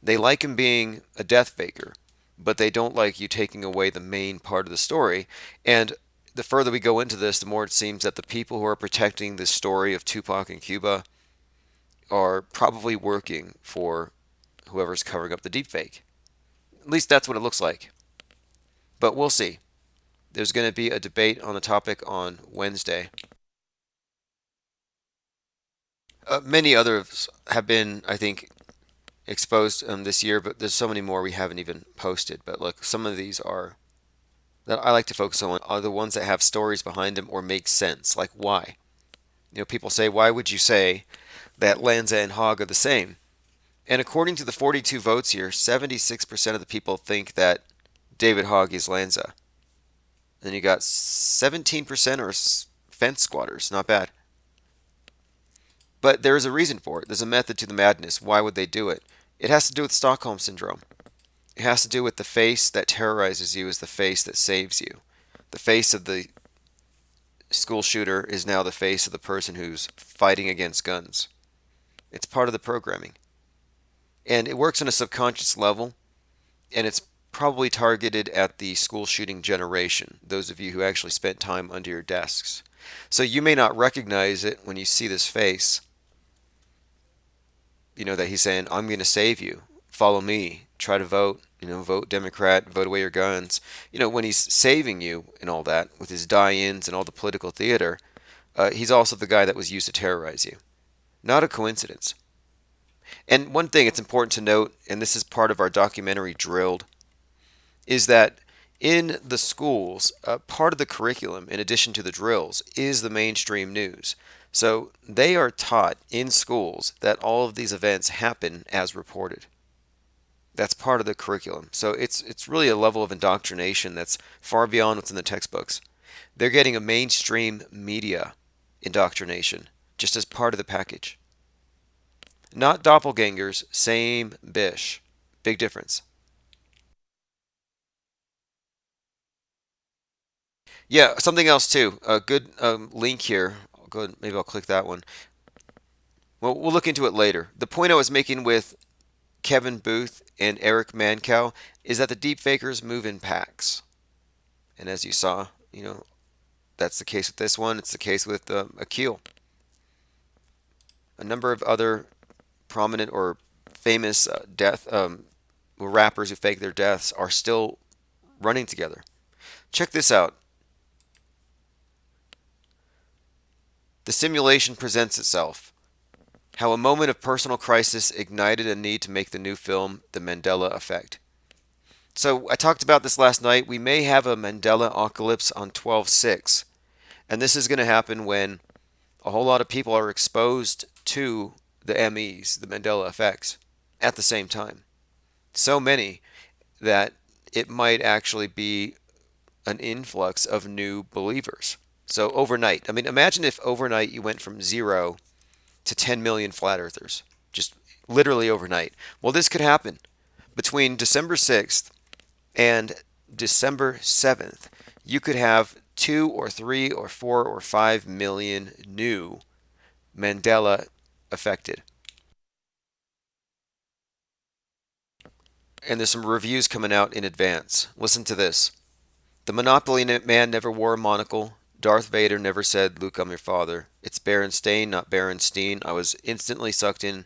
S2: They like him being a death faker, but they don't like you taking away the main part of the story. And the further we go into this, the more it seems that the people who are protecting this story of Tupac in Cuba are probably working for whoever's covering up the deepfake. At least that's what it looks like. But we'll see. There's going to be a debate on the topic on Wednesday. Many others have been, I think, exposed this year, but there's so many more we haven't even posted. But look, some of these are that I like to focus on are the ones that have stories behind them or make sense. Like why? People say, why would you say that Lanza and Hogg are the same? And according to the 42 votes here, 76% of the people think that David Hogg is Lanza. Then you got 17% are fence squatters. Not bad. But there is a reason for it. There's a method to the madness. Why would they do it? It has to do with Stockholm Syndrome. It has to do with the face that terrorizes you is the face that saves you. The face of the school shooter is now the face of the person who's fighting against guns. It's part of the programming. And it works on a subconscious level, and it's probably targeted at the school shooting generation, those of you who actually spent time under your desks. So you may not recognize it when you see this face. That he's saying, I'm going to save you. Follow me. Try to vote. Vote Democrat. Vote away your guns. When he's saving you and all that, with his die-ins and all the political theater, he's also the guy that was used to terrorize you. Not a coincidence. And one thing it's important to note, and this is part of our documentary Drilled, is that in the schools, part of the curriculum, in addition to the drills, is the mainstream news. So they are taught in schools that all of these events happen as reported. That's part of the curriculum. So it's really a level of indoctrination that's far beyond what's in the textbooks. They're getting a mainstream media indoctrination just as part of the package. Not doppelgangers, same bish. Big difference. Yeah, something else too. A good link here. Maybe I'll click that one. Well, we'll look into it later. The point I was making with Kevin Booth and Eric Mancow is that the deepfakers move in packs. And as you saw, that's the case with this one. It's the case with Akil. A number of other prominent or famous rappers who fake their deaths are still running together. Check this out. The simulation presents itself. How a moment of personal crisis ignited a need to make the new film, The Mandela Effect. So I talked about this last night. We may have a Mandela apocalypse on 12/6. And this is going to happen when a whole lot of people are exposed to the MEs, the Mandela effects. at the same time. So many that it might actually be an influx of new believers. So overnight, I mean, imagine if overnight you went from 0 to 10 million flat earthers, just literally overnight. Well, this could happen between December 6th and December 7th. You could have 2 or 3 or 4 or 5 million new Mandela affected. And there's some reviews coming out in advance. Listen to this. The Monopoly Man never wore a monocle. Darth Vader never said, Luke, I'm your father. It's Berenstain, not Berenstein. I was instantly sucked in.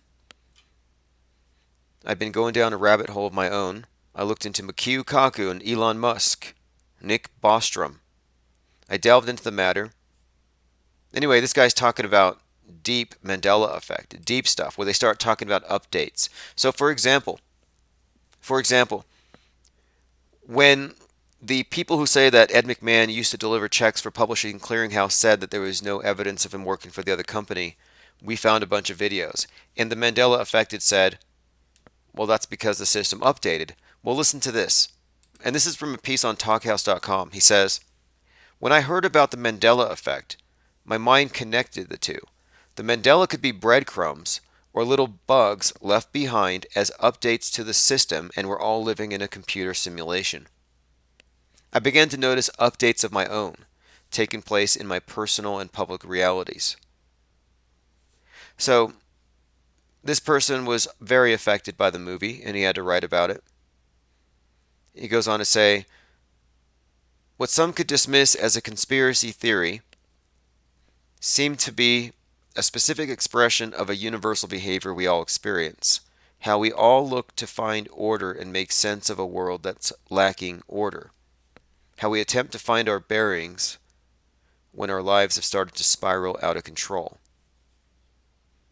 S2: I've been going down a rabbit hole of my own. I looked into Mancow, Kaku, and Elon Musk. Nick Bostrom. I delved into the matter. Anyway, this guy's talking about deep Mandela effect, deep stuff, where they start talking about updates. So, for example, when the people who say that Ed McMahon used to deliver checks for Publishing Clearinghouse said that there was no evidence of him working for the other company, we found a bunch of videos. And the Mandela Affected said, well, that's because the system updated. Well, listen to this. And this is from a piece on talkhouse.com. He says, when I heard about the Mandela effect, my mind connected the two. The Mandela could be breadcrumbs or little bugs left behind as updates to the system, and we're all living in a computer simulation. I began to notice updates of my own, taking place in my personal and public realities. So, this person was very affected by the movie, and he had to write about it. He goes on to say, what some could dismiss as a conspiracy theory seemed to be a specific expression of a universal behavior we all experience, how we all look to find order and make sense of a world that's lacking order, how we attempt to find our bearings when our lives have started to spiral out of control.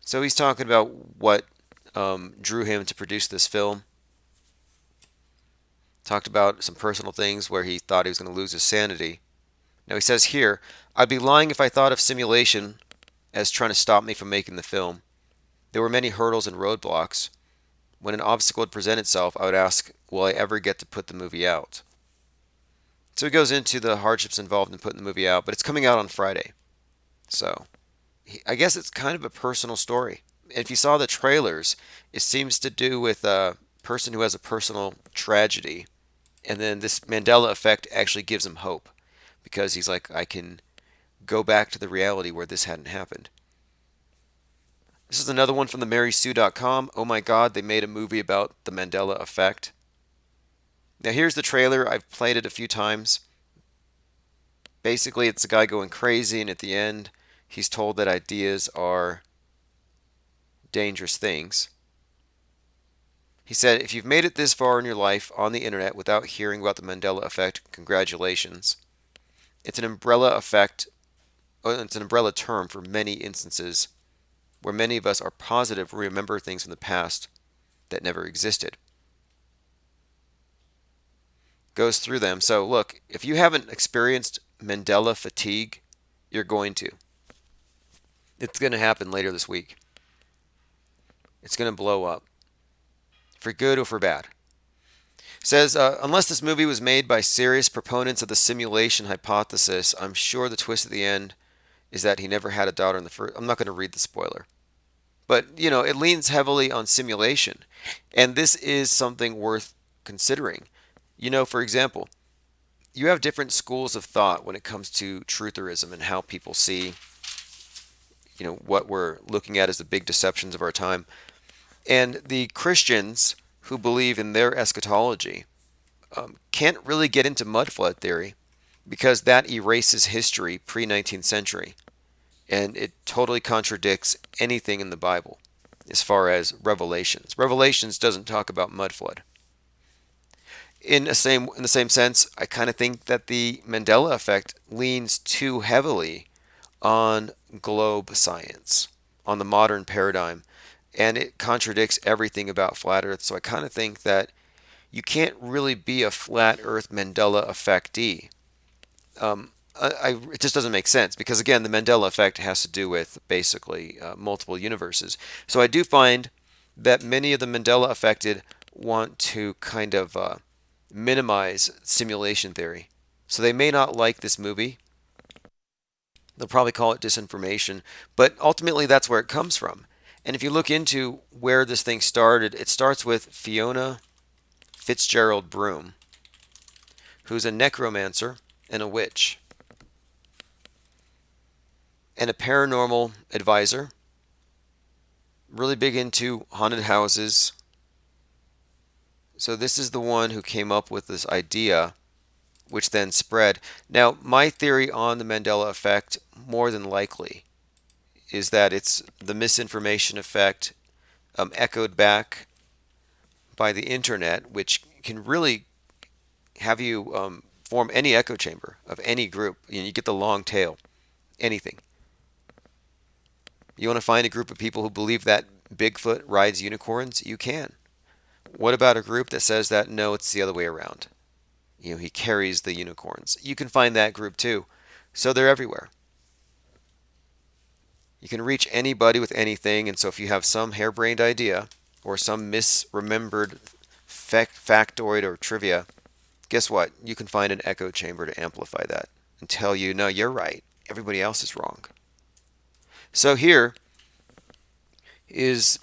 S2: So he's talking about what drew him to produce this film. Talked about some personal things where he thought he was going to lose his sanity. Now he says here, I'd be lying if I thought of simulation as trying to stop me from making the film. There were many hurdles and roadblocks. When an obstacle would present itself, I would ask, will I ever get to put the movie out? So he goes into the hardships involved in putting the movie out, but it's coming out on Friday. So I guess it's kind of a personal story. If you saw the trailers, it seems to do with a person who has a personal tragedy. And then this Mandela effect actually gives him hope because he's like, I can go back to the reality where this hadn't happened. This is another one from the MarySue.com. Oh my God, they made a movie about the Mandela effect. Now here's the trailer. I've played it a few times. Basically, it's a guy going crazy, and at the end, he's told that ideas are dangerous things. He said, if you've made it this far in your life on the internet without hearing about the Mandela effect, congratulations. It's an umbrella effect. It's an umbrella term for many instances where many of us are positive we remember things from the past that never existed. Goes through them. So look, if you haven't experienced Mandela fatigue, you're going to. It's going to happen later this week. It's going to blow up. For good or for bad. Says, unless this movie was made by serious proponents of the simulation hypothesis, I'm sure the twist at the end is that he never had a daughter in the first. I'm not going to read the spoiler. But, it leans heavily on simulation. And this is something worth considering. For example, you have different schools of thought when it comes to trutherism and how people see, what we're looking at as the big deceptions of our time. And the Christians who believe in their eschatology can't really get into mud flood theory because that erases history pre-19th century. And it totally contradicts anything in the Bible as far as Revelations. Revelations doesn't talk about mud flood. In the same sense, I kind of think that the Mandela effect leans too heavily on globe science, on the modern paradigm. And it contradicts everything about flat Earth. So I kind of think that you can't really be a flat Earth Mandela effectee. It just doesn't make sense because, again, the Mandela effect has to do with basically multiple universes. So I do find that many of the Mandela affected want to kind of minimize simulation theory. So they may not like this movie. They'll probably call it disinformation, but ultimately that's where it comes from. And if you look into where this thing started, it starts with Fiona Fitzgerald Broom, who's a necromancer and a witch and a paranormal advisor, really big into haunted houses. So this is the one who came up with this idea, which then spread. Now, my theory on the Mandela effect, more than likely, is that it's the misinformation effect echoed back by the internet, which can really have you form any echo chamber of any group. You get the long tail, anything. You want to find a group of people who believe that Bigfoot rides unicorns? You can. What about a group that says that no, it's the other way around? He carries the unicorns. You can find that group too. So they're everywhere. You can reach anybody with anything, and so if you have some harebrained idea or some misremembered factoid or trivia, guess what? You can find an echo chamber to amplify that and tell you, no, you're right. Everybody else is wrong. So here is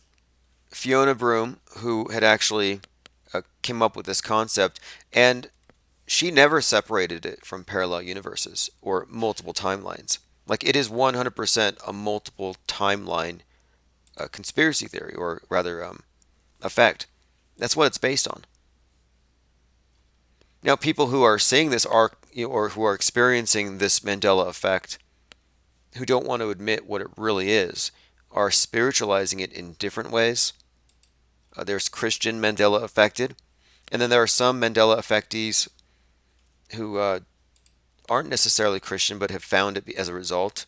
S2: Fiona Broom, who had actually came up with this concept, and she never separated it from parallel universes or multiple timelines. Like, it is 100% a multiple timeline conspiracy theory, or rather effect. That's what it's based on. Now, people who are seeing this are, or who are experiencing this Mandela effect, who don't want to admit what it really is, are spiritualizing it in different ways. There's Christian Mandela affected, and then there are some Mandela affectees who aren't necessarily Christian but have found it as a result.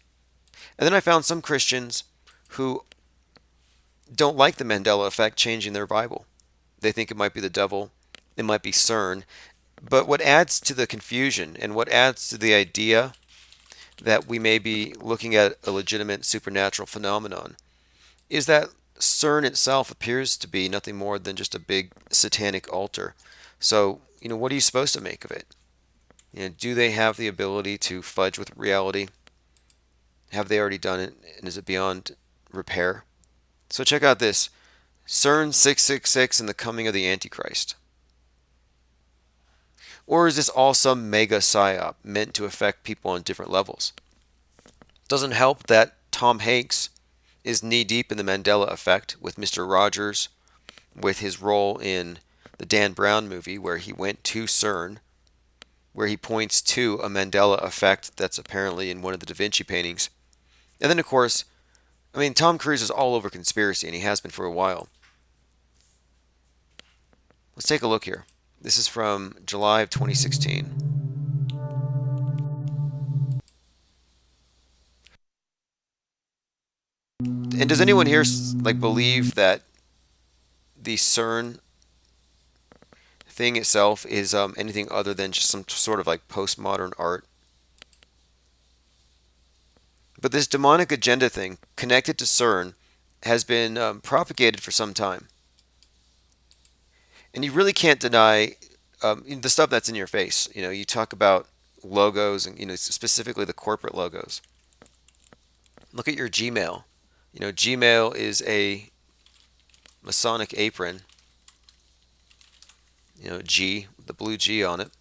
S2: And then I found some Christians who don't like the Mandela effect changing their Bible. They think it might be the devil, it might be CERN. But what adds to the confusion and what adds to the idea that we may be looking at a legitimate supernatural phenomenon is that CERN itself appears to be nothing more than just a big satanic altar. So, what are you supposed to make of it? Do they have the ability to fudge with reality? Have they already done it, and is it beyond repair? So check out this. CERN 666 and the coming of the Antichrist. Or is this all some mega psyop meant to affect people on different levels? Doesn't help that Tom Hanks is knee-deep in the Mandela effect with Mr. Rogers, with his role in the Dan Brown movie where he went to CERN, where he points to a Mandela effect that's apparently in one of the Da Vinci paintings. And then, of course, Tom Cruise is all over conspiracy, and he has been for a while. Let's take a look here. This is from July of 2016. And does anyone here believe that the CERN thing itself is anything other than just some sort of postmodern art? But this demonic agenda thing connected to CERN has been propagated for some time. And you really can't deny the stuff that's in your face. You talk about logos and, specifically the corporate logos. Look at your Gmail. Gmail is a Masonic apron. G, the blue G on it.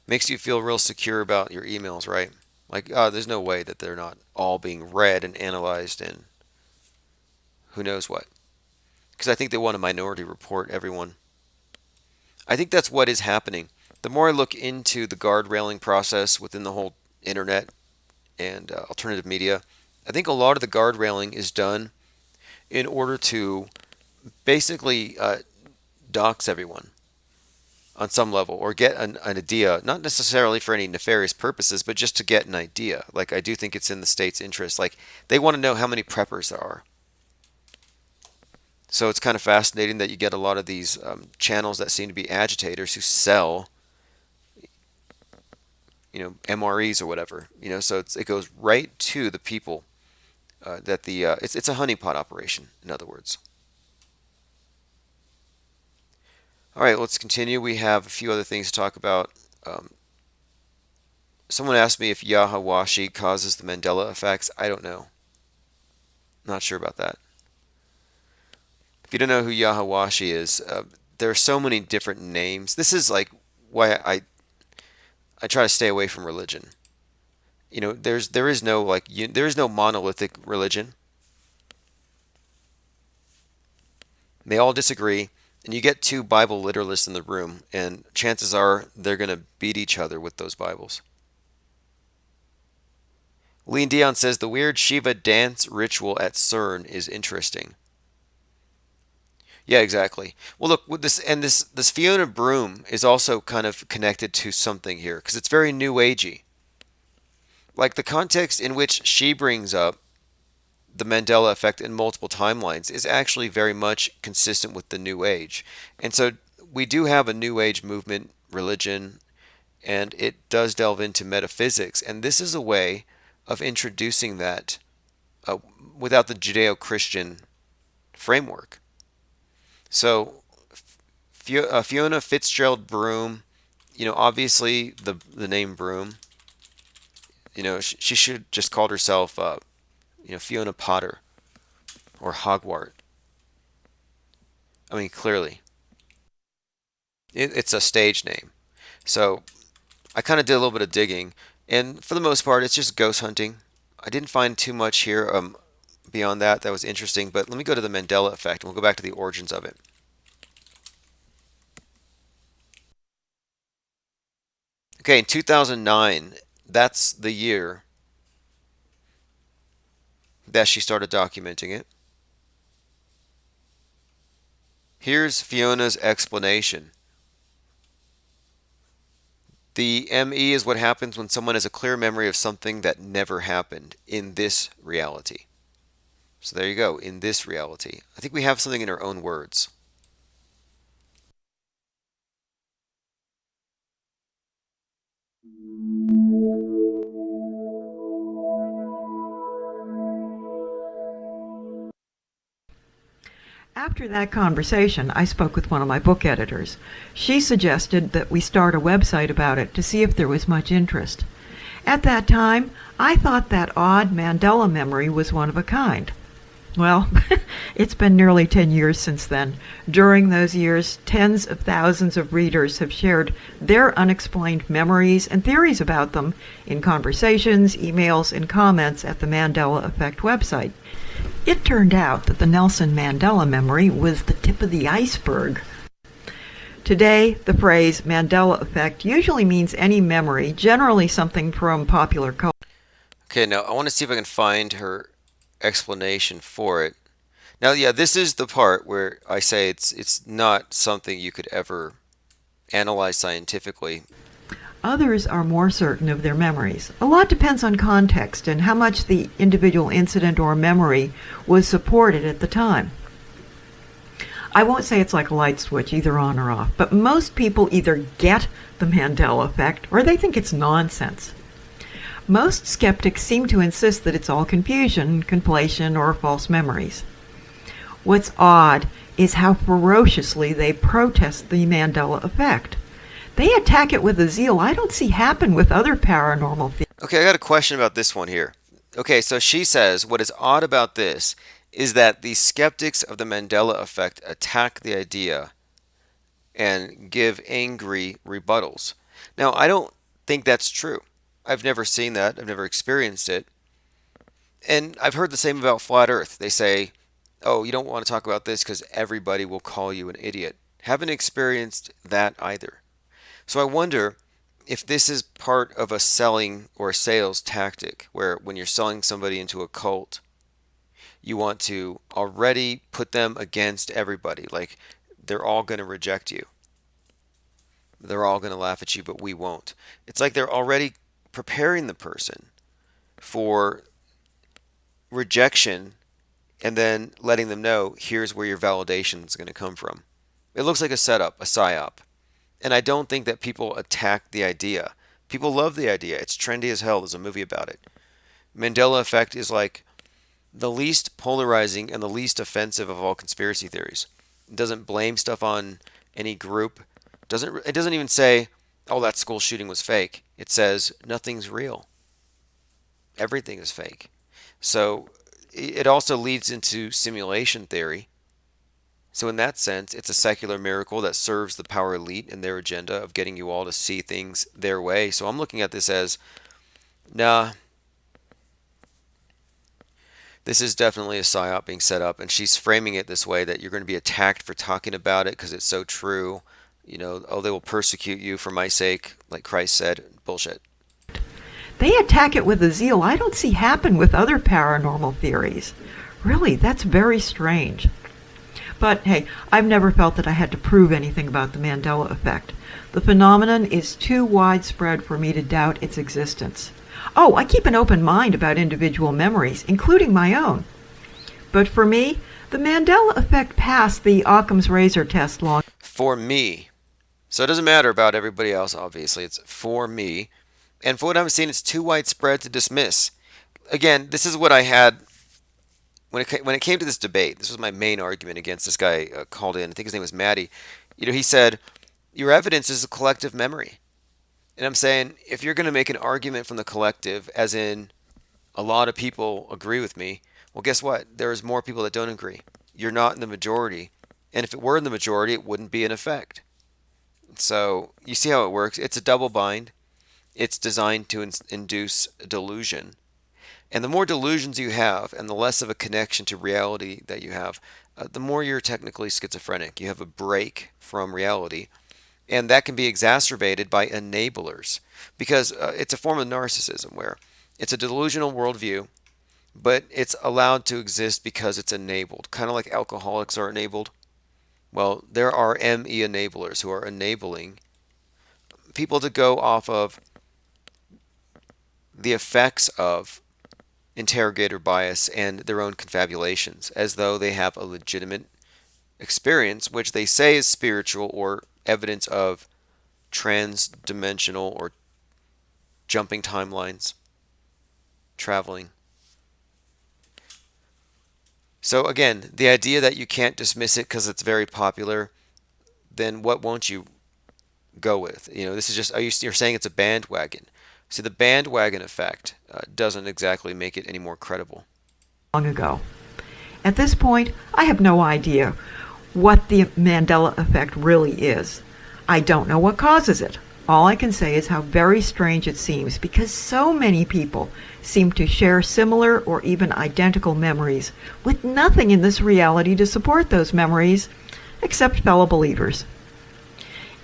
S2: Makes you feel real secure about your emails, right? There's no way that they're not all being read and analyzed and who knows what. Because I think they want a minority report everyone. I think that's what is happening. The more I look into the guard railing process within the whole internet and alternative media, I think a lot of the guard railing is done in order to basically dox everyone on some level, or get an idea, not necessarily for any nefarious purposes, but just to get an idea. I do think it's in the state's interest. They want to know how many preppers there are. So it's kind of fascinating that you get a lot of these channels that seem to be agitators who sell MREs or whatever. So it goes right to the people that it's a honeypot operation, in other words. All right, let's continue. We have a few other things to talk about. Um, Someone asked me if Yahawashi causes the Mandela effects. I don't know. Not sure about that. If you don't know who Yahawashi is, there are so many different names. This is like why I try to stay away from religion. There is no there is no monolithic religion. They all disagree, and you get two Bible literalists in the room, and chances are they're going to beat each other with those Bibles. Lean Dion says the weird Shiva dance ritual at CERN is interesting. Yeah, exactly. Well, look, with this Fiona Broom is also kind of connected to something here because it's very new agey. Like the context in which she brings up the Mandela effect in multiple timelines is actually very much consistent with the New Age. And so we do have a New Age movement, religion, and it does delve into metaphysics. And this is a way of introducing that uh, without the Judeo Christian framework. So Fiona Fitzgerald Broom, obviously the name Broom, she should just called herself, Fiona Potter or Hogwart. I mean, clearly, it's a stage name. So I kind of did a little bit of digging, and for the most part, it's just ghost hunting. I didn't find too much here beyond that was interesting. But let me go to the Mandela effect, and we'll go back to the origins of it. Okay, in 2009, that's the year that she started documenting it. Here's Fiona's explanation. The ME is what happens when someone has a clear memory of something that never happened in this reality. So there you go, in this reality. I think we have something in our own words.
S6: After that conversation, I spoke with one of my book editors. She suggested that we start a website about it to see if there was much interest. At that time, I thought that odd Mandela memory was one of a kind. Well, it's been nearly 10 years since then. During those years, tens of thousands of readers have shared their unexplained memories and theories about them in conversations, emails, and comments at the Mandela Effect website. It turned out that the Nelson Mandela memory was the tip of the iceberg. Today, the phrase Mandela effect usually means any memory, generally something from popular culture.
S2: Okay, now I want to see if I can find her explanation for it. Now, yeah, this is the part where I say it's not something you could ever analyze scientifically.
S6: Others are more certain of their memories. A lot depends on context and how much the individual incident or memory was supported at the time. I won't say it's like a light switch, either on or off, but most people either get the Mandela effect or they think it's nonsense. Most skeptics seem to insist that it's all confusion, conflation, or false memories. What's odd is how ferociously they protest the Mandela effect. They attack it with a zeal I don't see happen with other paranormal theories.
S2: Okay, I got a question about this one here. Okay, so she says what is odd about this is that the skeptics of the Mandela effect attack the idea and give angry rebuttals. Now, I don't think that's true. I've never seen that. I've never experienced it. And I've heard the same about flat earth. They say, "Oh, you don't want to talk about this because everybody will call you an idiot." Haven't experienced that either. So I wonder if this is part of a selling or a sales tactic where when you're selling somebody into a cult, you want to already put them against everybody. Like they're all going to reject you. They're all going to laugh at you, but we won't. It's like they're already preparing the person for rejection and then letting them know here's where your validation is going to come from. It looks like a setup, a psyop. And I don't think that people attack the idea. People love the idea. It's trendy as hell. There's a movie about it. Mandela effect is like the least polarizing and the least offensive of all conspiracy theories. It doesn't blame stuff on any group. It doesn't even say, "Oh, that school shooting was fake." It says nothing's real. Everything is fake. So it also leads into simulation theory. So in that sense, it's a secular miracle that serves the power elite and their agenda of getting you all to see things their way. So I'm looking at this as, nah, this is definitely a psyop being set up, and she's framing it this way that you're going to be attacked for talking about it because it's so true. You know, oh, they will persecute you for my sake, like Christ said. Bullshit.
S6: They attack it with a zeal I don't see happen with other paranormal theories. Really, that's very strange. But hey, I've never felt that I had to prove anything about the Mandela effect. The phenomenon is too widespread for me to doubt its existence. Oh, I keep an open mind about individual memories, including my own. But for me, the Mandela effect passed the Occam's razor test long.
S2: For me. So it doesn't matter about everybody else, obviously. It's for me. And for what I'm seeing, it's too widespread to dismiss. Again, this is what I had when it came to this debate. This was my main argument against this guy called in. I think his name was Maddie. You know, he said, your evidence is a collective memory. And I'm saying, if you're going to make an argument from the collective, as in a lot of people agree with me, well, guess what? There's more people that don't agree. You're not in the majority. And if it were in the majority, it wouldn't be in effect. So you see how it works. It's a double bind. It's designed to induce delusion. And the more delusions you have, and the less of a connection to reality that you have, the more you're technically schizophrenic. You have a break from reality. And that can be exacerbated by enablers. Because it's a form of narcissism where it's a delusional worldview, but it's allowed to exist because it's enabled. Kind of like alcoholics are enabled. Well, there are ME enablers who are enabling people to go off of the effects of interrogator bias and their own confabulations, as though they have a legitimate experience, which they say is spiritual or evidence of trans-dimensional or jumping timelines, traveling. So again, the idea that you can't dismiss it because it's very popular, then what won't you go with? You know, this is just, you're saying it's a bandwagon. See, the bandwagon effect doesn't exactly make it any more credible.
S6: Long ago. At this point, I have no idea what the Mandela effect really is. I don't know what causes it. All I can say is how very strange it seems because so many people seem to share similar or even identical memories with nothing in this reality to support those memories except fellow believers.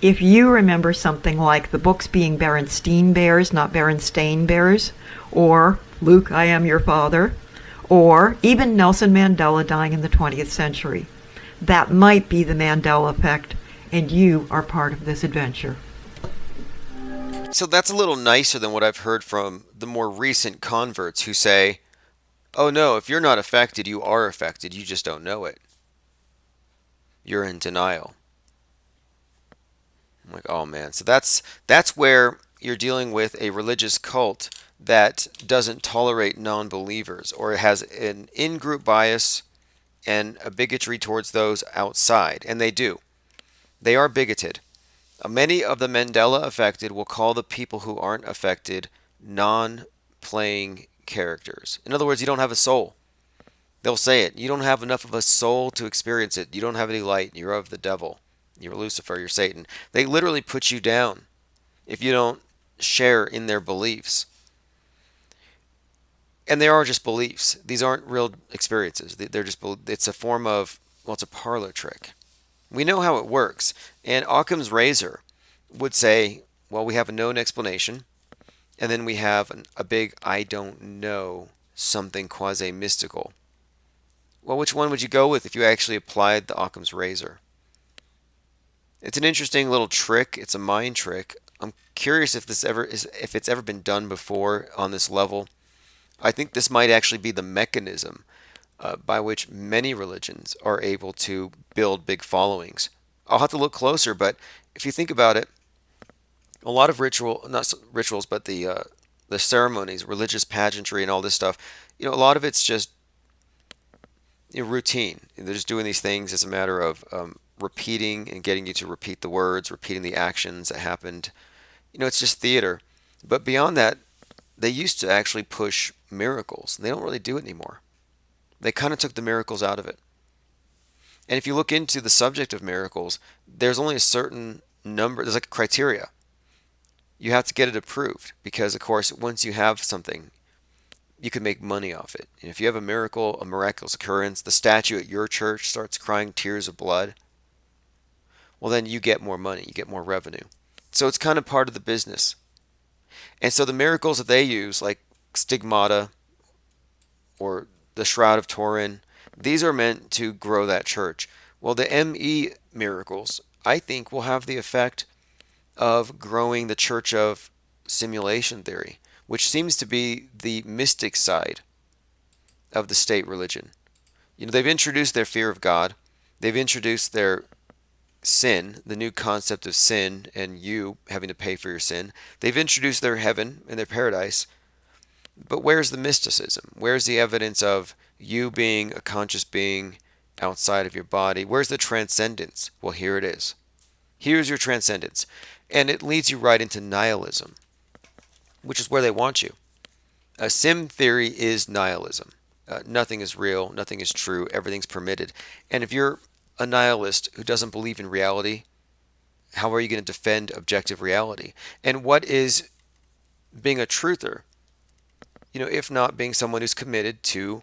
S6: If you remember something like the books being Berenstain Bears, not Berenstain Bears, or Luke, I Am Your Father, or even Nelson Mandela dying in the 20th century, that might be the Mandela effect, and you are part of this adventure.
S2: So that's a little nicer than what I've heard from the more recent converts who say, oh no, if you're not affected, you are affected, you just don't know it. You're in denial. I'm like, oh man. So that's where you're dealing with a religious cult that doesn't tolerate non-believers, or has an in-group bias and a bigotry towards those outside. And they do. They are bigoted. Many of the Mandela affected will call the people who aren't affected non-playing characters. In other words, you don't have a soul. They'll say it. You don't have enough of a soul to experience it. You don't have any light. You're of the devil. You're Lucifer. You're Satan. They literally put you down if you don't share in their beliefs. And they are just beliefs. These aren't real experiences. They're just, it's a form of, well, it's a parlor trick. We know how it works. And Occam's razor would say, well, we have a known explanation, and then we have a big I don't know, something quasi-mystical. Well, which one would you go with if you actually applied the Occam's razor? It's an interesting little trick. It's a mind trick. I'm curious if it's ever been done before on this level. I think this might actually be the mechanism by which many religions are able to build big followings. I'll have to look closer, but if you think about it, A lot of rituals, but the ceremonies, religious pageantry, and all this stuff. A lot of it's just routine. They're just doing these things as a matter of repeating and getting you to repeat the words, repeating the actions that happened. It's just theater. But beyond that, they used to actually push miracles. They don't really do it anymore. They kind of took the miracles out of it. And if you look into the subject of miracles, there's only a certain number, there's like a criteria. You have to get it approved because, of course, once you have something, you can make money off it. And if you have a miracle, a miraculous occurrence, the statue at your church starts crying tears of blood, well, then you get more money, you get more revenue. So it's kind of part of the business. And so the miracles that they use, like stigmata or the Shroud of Turin, these are meant to grow that church. Well, the ME miracles, I think, will have the effect of growing the church of simulation theory, which seems to be the mystic side of the state religion. They've introduced their fear of God, they've introduced their sin, the new concept of sin and you having to pay for your sin. They've introduced their heaven and their paradise. But where's the mysticism? Where's the evidence of you being a conscious being outside of your body? Where's the transcendence? Well, here it is. Here's your transcendence. And it leads you right into nihilism, which is where they want you. A sim theory is nihilism. Nothing is real, nothing is true, everything's permitted. And if you're a nihilist who doesn't believe in reality, how are you going to defend objective reality? And what is being a truther? If not being someone who's committed to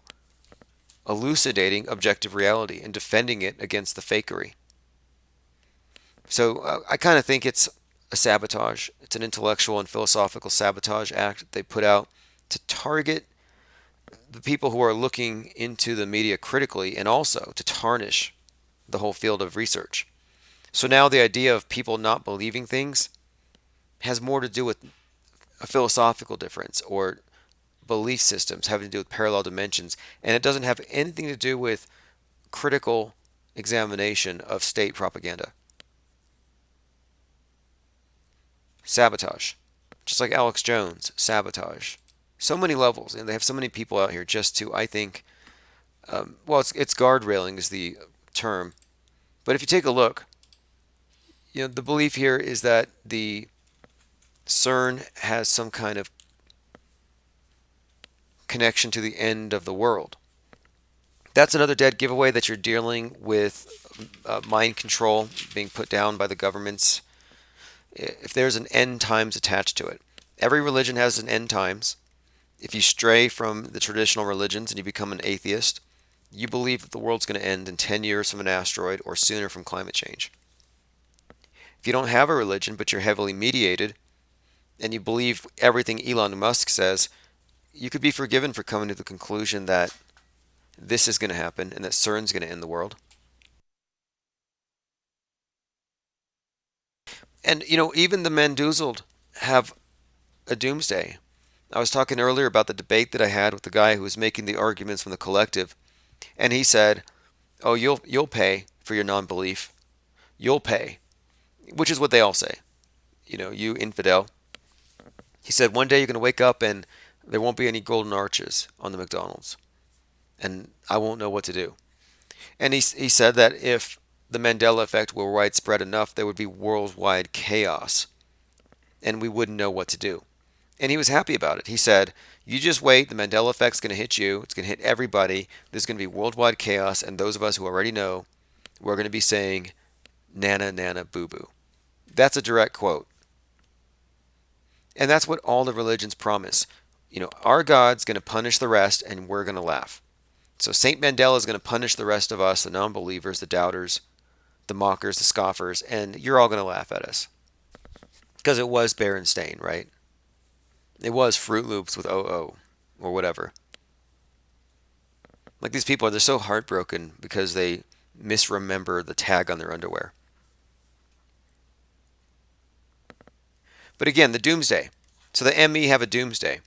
S2: elucidating objective reality and defending it against the fakery. So I kind of think it's a sabotage. It's an intellectual and philosophical sabotage act that they put out to target the people who are looking into the media critically and also to tarnish the whole field of research. So now the idea of people not believing things has more to do with a philosophical difference or belief systems having to do with parallel dimensions, and it doesn't have anything to do with critical examination of state propaganda. Sabotage. Just like Alex Jones, sabotage. So many levels, and they have so many people out here just to, I think, it's guardrailing is the term. But if you take a look, the belief here is that the CERN has some kind of connection to the end of the world. That's another dead giveaway that you're dealing with mind control being put down by the governments. If there's an end times attached to it, every religion has an end times. If you stray from the traditional religions and you become an atheist, you believe that the world's going to end in 10 years from an asteroid or sooner from climate change. If you don't have a religion but you're heavily mediated and you believe everything Elon Musk says, you could be forgiven for coming to the conclusion that this is going to happen and that CERN's going to end the world. And, even the Mandoozled have a doomsday. I was talking earlier about the debate that I had with the guy who was making the arguments from the collective, and he said, "Oh, you'll pay for your non-belief. You'll pay," which is what they all say. You infidel. He said, "One day you're going to wake up and there won't be any golden arches on the McDonald's, and I won't know what to do." And he said that if the Mandela effect were widespread enough, there would be worldwide chaos, and we wouldn't know what to do. And he was happy about it. He said, "You just wait, the Mandela effect's going to hit you, it's going to hit everybody, there's going to be worldwide chaos, and those of us who already know, we're going to be saying, nana, nana, boo-boo." That's a direct quote. And that's what all the religions promise. Our God's going to punish the rest, and we're going to laugh. So Saint Mandela is going to punish the rest of us, the non-believers, the doubters, the mockers, the scoffers, and you're all going to laugh at us. Because it was Berenstain, right? It was Fruit Loops with OO or whatever. Like these people, they're so heartbroken because they misremember the tag on their underwear. But again, the doomsday. So the ME have a doomsday.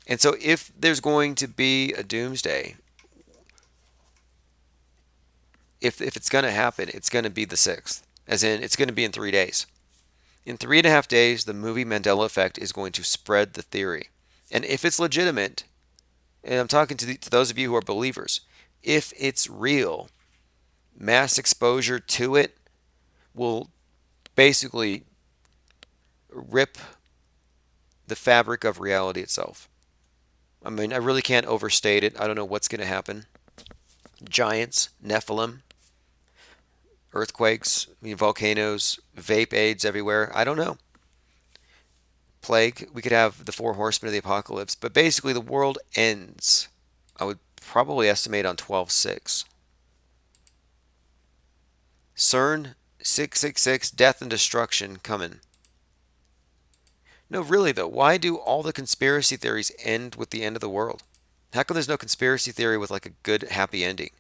S2: And so if there's going to be a doomsday, if it's going to happen, it's going to be the 6th. As in, it's going to be in 3 days. In 3.5 days, the movie Mandela Effect is going to spread the theory. And if it's legitimate, and I'm talking to those of you who are believers, if it's real, mass exposure to it will basically rip the fabric of reality itself. I mean, I really can't overstate it. I don't know what's going to happen. Giants, Nephilim, earthquakes, volcanoes, vape AIDS everywhere. I don't know. Plague. We could have the 4 horsemen of the apocalypse. But basically, the world ends. I would probably estimate on 12/6. CERN 666, death and destruction coming. No, really though, why do all the conspiracy theories end with the end of the world? How come there's no conspiracy theory with like a good, happy ending?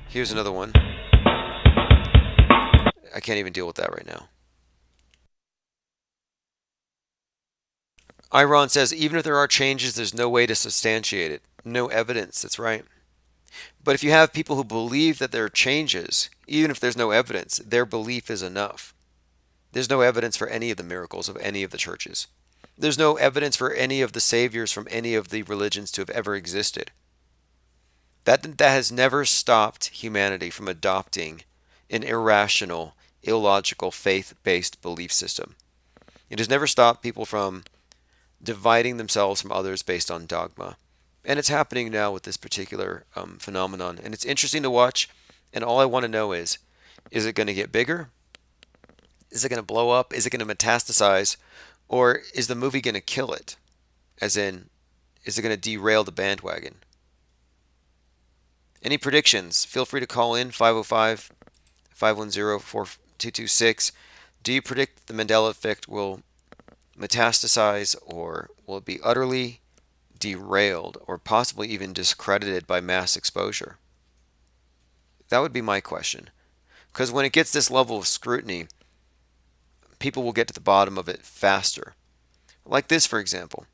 S2: Here's another one. I can't even deal with that right now. Iron says, even if there are changes, there's no way to substantiate it. No evidence, that's right. But if you have people who believe that there are changes, even if there's no evidence, their belief is enough. There's no evidence for any of the miracles of any of the churches. There's no evidence for any of the saviors from any of the religions to have ever existed. That has never stopped humanity from adopting an irrational, illogical, faith-based belief system. It has never stopped people from dividing themselves from others based on dogma. And it's happening now with this particular phenomenon. And it's interesting to watch. And all I want to know is it going to get bigger? Is it going to blow up? Is it going to metastasize? Or is the movie going to kill it? As in, is it going to derail the bandwagon? Any predictions? Feel free to call in 505-510-4226. Do you predict the Mandela effect will metastasize, or will it be utterly derailed, or possibly even discredited by mass exposure? That would be my question. Because when it gets this level of scrutiny, people will get to the bottom of it faster. Like this, for example.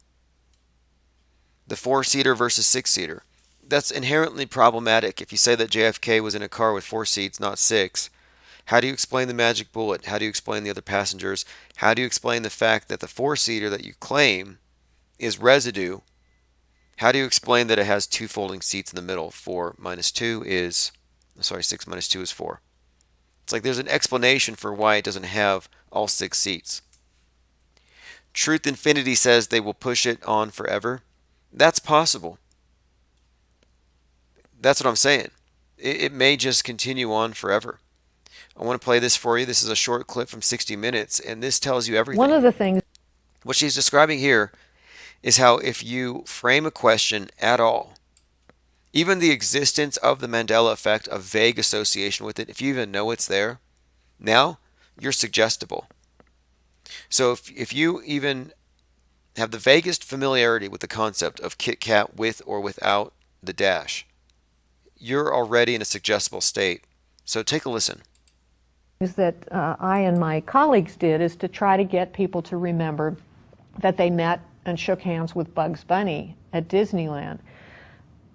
S2: The 4-seater versus 6-seater. That's inherently problematic. If you say that JFK was in a car with 4 seats, not 6, how do you explain the magic bullet? How do you explain the other passengers? How do you explain the fact that the 4-seater that you claim is residue? How do you explain that it has 2 folding seats in the middle? 6 minus 2 is 4. It's like there's an explanation for why it doesn't have all 6 seats. Truth Infinity says they will push it on forever. That's possible. That's what I'm saying. It may just continue on forever. I want to play this for you. This is a short clip from 60 Minutes, and this tells you everything.
S7: One of the things...
S2: What she's describing here is how if you frame a question at all, even the existence of the Mandela effect, a vague association with it, if you even know it's there, now you're suggestible. So if you even have the vaguest familiarity with the concept of Kit Kat with or without the dash, you're already in a suggestible state. So take a listen.
S7: that I and my colleagues did is to try to get people to remember that they met and shook hands with Bugs Bunny at Disneyland.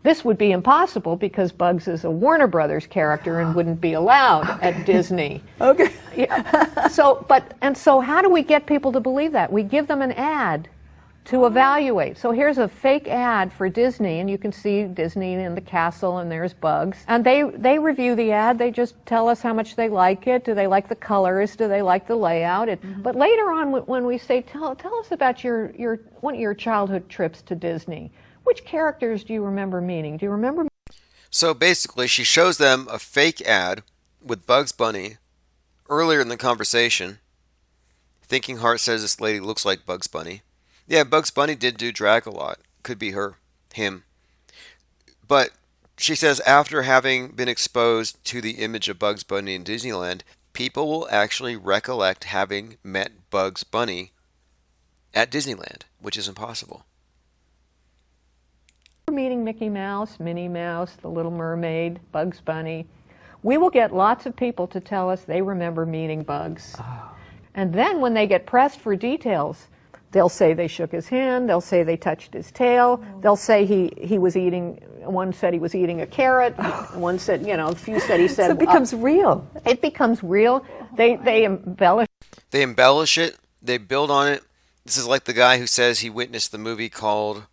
S7: This would be impossible because Bugs is a Warner Brothers character and wouldn't be allowed at Disney.
S8: Okay.
S7: Yeah. So how do we get people to believe that? We give them an ad to evaluate. So here's a fake ad for Disney, and you can see Disney in the castle, and there's Bugs. And they review the ad. They just tell us how much they like it. Do they like the colors? Do they like the layout? But later on, when we say, tell us about one of your childhood trips to Disney, which characters do you remember meeting? Do you remember?
S2: So basically, she shows them a fake ad with Bugs Bunny earlier in the conversation. Thinking Heart says this lady looks like Bugs Bunny. Yeah, Bugs Bunny did do drag a lot. Could be him. But she says after having been exposed to the image of Bugs Bunny in Disneyland, people will actually recollect having met Bugs Bunny at Disneyland, which is impossible.
S7: Meeting Mickey Mouse, Minnie Mouse, the Little Mermaid, Bugs Bunny. We will get lots of people to tell us they remember meeting Bugs. Oh. And then when they get pressed for details, they'll say they shook his hand, they'll say they touched his tail, they'll say he was eating one said he was eating a carrot. One said, a few said he said.
S6: So it becomes real.
S7: It becomes real. They embellish.
S2: They embellish it. They build on it. This is like the guy who says he witnessed the movie called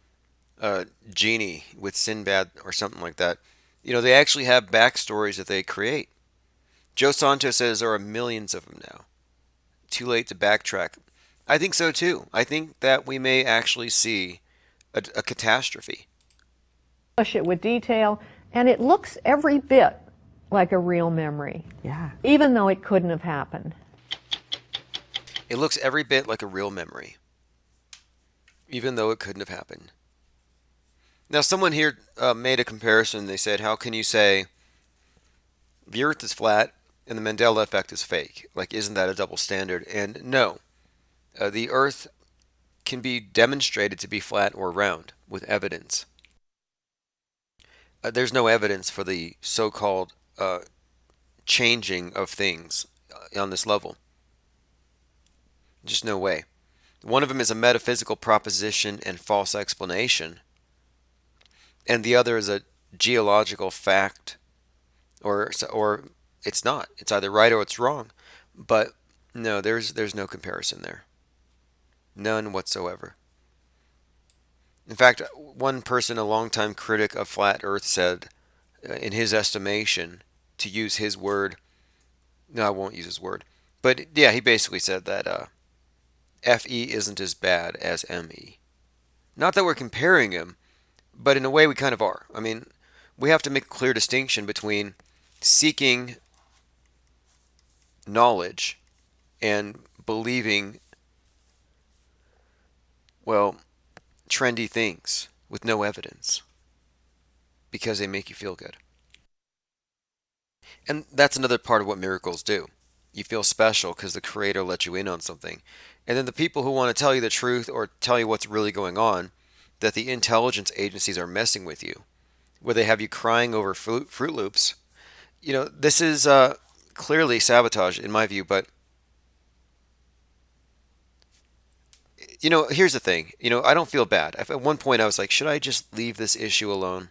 S2: Genie with Sinbad or something like that. They actually have backstories that they create. Joe Santos says there are millions of them now. Too late to backtrack. I think so too. I think that we may actually see a catastrophe.
S7: It with detail, and it looks every bit like a real memory.
S6: Yeah.
S7: Even though it couldn't have happened.
S2: It looks every bit like a real memory, even though it couldn't have happened. Now, someone here made a comparison. They said, how can you say the Earth is flat and the Mandela effect is fake? Like, isn't that a double standard? And no, the Earth can be demonstrated to be flat or round with evidence. There's no evidence for the so-called changing of things on this level. Just no way. One of them is a metaphysical proposition and false explanation, and the other is a geological fact, or it's not. It's either right or it's wrong. But no, there's no comparison there. None whatsoever. In fact, one person, a longtime critic of flat Earth, said, in his estimation, to use his word, no, I won't use his word, but yeah, he basically said that FE isn't as bad as ME. Not that we're comparing him, but in a way we kind of are. I mean, we have to make a clear distinction between seeking knowledge and believing, well, trendy things with no evidence because they make you feel good. And that's another part of what miracles do. You feel special because the Creator let you in on something. And then the people who want to tell you the truth or tell you what's really going on, that the intelligence agencies are messing with you, where they have you crying over Fruit Loops. This is clearly sabotage in my view, but here's the thing. I don't feel bad. At one point I was like, should I just leave this issue alone?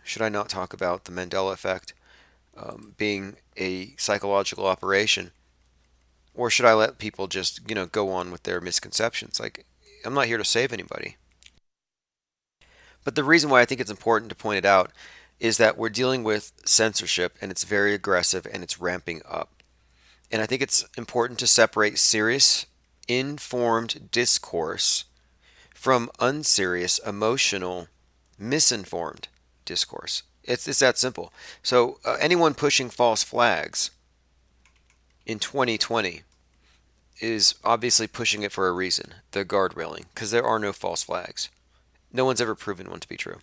S2: Should I not talk about the Mandela effect being a psychological operation? Or should I let people just, go on with their misconceptions? Like, I'm not here to save anybody. But the reason why I think it's important to point it out is that we're dealing with censorship, and it's very aggressive, and it's ramping up. And I think it's important to separate serious, informed discourse from unserious, emotional, misinformed discourse. It's that simple. So anyone pushing false flags in 2020 is obviously pushing it for a reason. They're guard railing, because there are no false flags. No one's ever proven one to be true.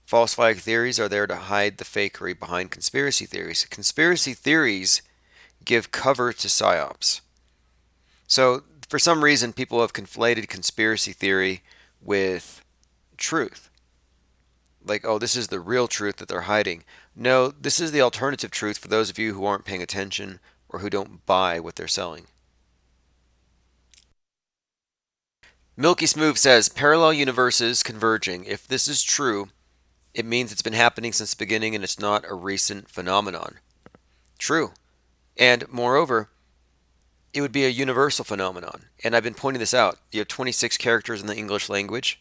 S2: False flag theories are there to hide the fakery behind conspiracy theories. Conspiracy theories give cover to psyops. So, for some reason, people have conflated conspiracy theory with truth. Like, oh, this is the real truth that they're hiding. No, this is the alternative truth for those of you who aren't paying attention or who don't buy what they're selling. Milky Smooth says, parallel universes converging. If this is true, it means it's been happening since the beginning and it's not a recent phenomenon. True. And moreover, it would be a universal phenomenon. And I've been pointing this out. You have 26 characters in the English language,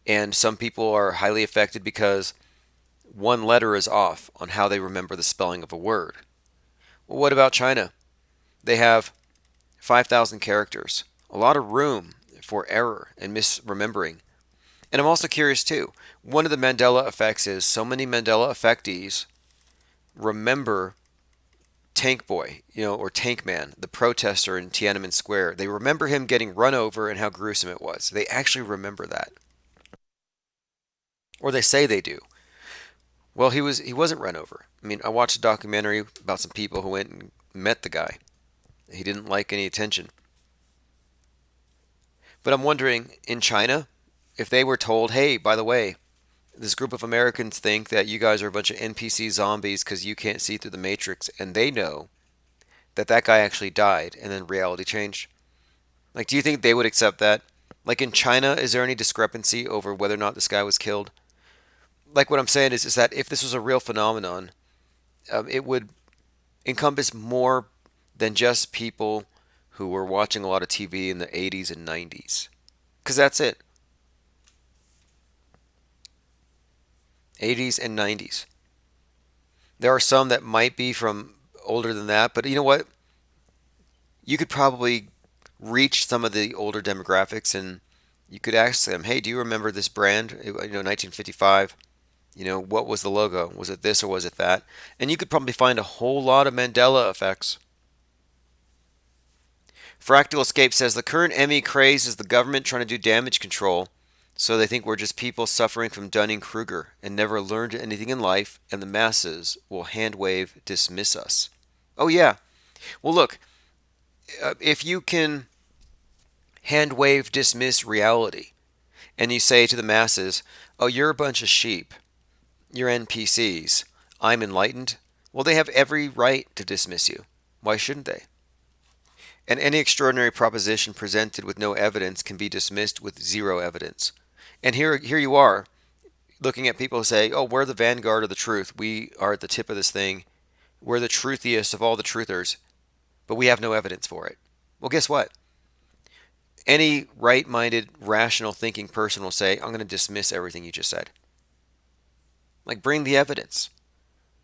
S2: and some people are highly affected because one letter is off on how they remember the spelling of a word. Well, what about China? They have 5,000 characters. A lot of room for error and misremembering. And I'm also curious too. One of the Mandela effects is so many Mandela affectees remember Tank Boy, or Tank Man, the protester in Tiananmen Square. They remember him getting run over and how gruesome it was. They actually remember that. Or they say they do. Well, he wasn't run over. I mean, I watched a documentary about some people who went and met the guy. He didn't like any attention. But I'm wondering, in China, if they were told, hey, by the way, this group of Americans think that you guys are a bunch of NPC zombies because you can't see through the Matrix, and they know that that guy actually died and then reality changed. Like, do you think they would accept that? Like in China, is there any discrepancy over whether or not this guy was killed? Like what I'm saying is that if this was a real phenomenon, it would encompass more than just people who were watching a lot of TV in the 80s and 90s. Because that's it. 80s and 90s. There are some that might be from older than that, but you know what? You could probably reach some of the older demographics and you could ask them, hey, do you remember this brand? 1955. What was the logo? Was it this or was it that? And you could probably find a whole lot of Mandela effects. Fractal Escape says the current ME craze is the government trying to do damage control, so they think we're just people suffering from Dunning-Kruger and never learned anything in life, and the masses will hand-wave dismiss us. Oh yeah. Well look, if you can hand-wave dismiss reality, and you say to the masses, oh, you're a bunch of sheep, you're NPCs, I'm enlightened, well, they have every right to dismiss you. Why shouldn't they? And any extraordinary proposition presented with no evidence can be dismissed with zero evidence. And here you are, looking at people who say, oh, we're the vanguard of the truth. We are at the tip of this thing. We're the truthiest of all the truthers, but we have no evidence for it. Well, guess what? Any right-minded, rational thinking person will say, I'm going to dismiss everything you just said. Like, bring the evidence,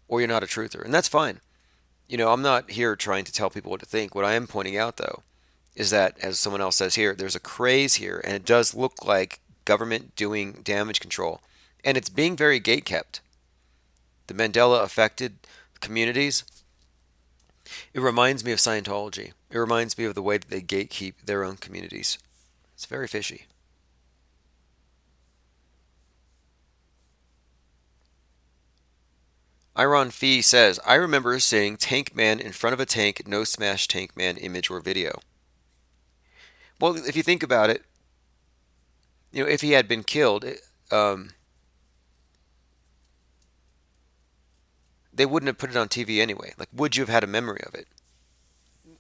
S2: or you're not a truther. And that's fine. I'm not here trying to tell people what to think. What I am pointing out, though, is that, as someone else says here, there's a craze here, and it does look like government doing damage control. And it's being very gatekept. The Mandela affected communities, it reminds me of Scientology. It reminds me of the way that they gatekeep their own communities. It's very fishy. Iron Fee says, I remember seeing Tank Man in front of a tank, no smash Tank Man image or video. Well, if you think about it, if he had been killed, they wouldn't have put it on TV anyway. Like, would you have had a memory of it?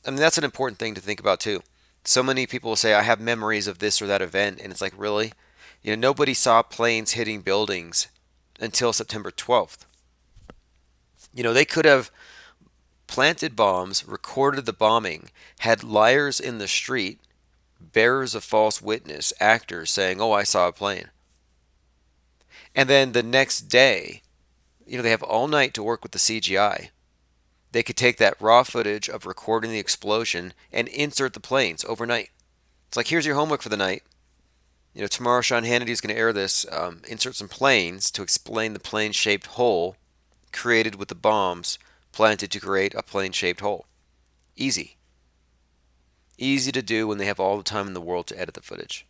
S2: I mean, that's an important thing to think about, too. So many people will say, I have memories of this or that event, and it's like, really? Nobody saw planes hitting buildings until September 12th. They could have planted bombs, recorded the bombing, had liars in the street, bearers of false witness, actors saying, oh, I saw a plane. And then the next day, they have all night to work with the CGI. They could take that raw footage of recording the explosion and insert the planes overnight. It's like, here's your homework for the night. Tomorrow Sean Hannity is going to air this. Insert some planes to explain the plane-shaped hole created with the bombs planted to create a plane-shaped hole. Easy. Easy to do when they have all the time in the world to edit the footage.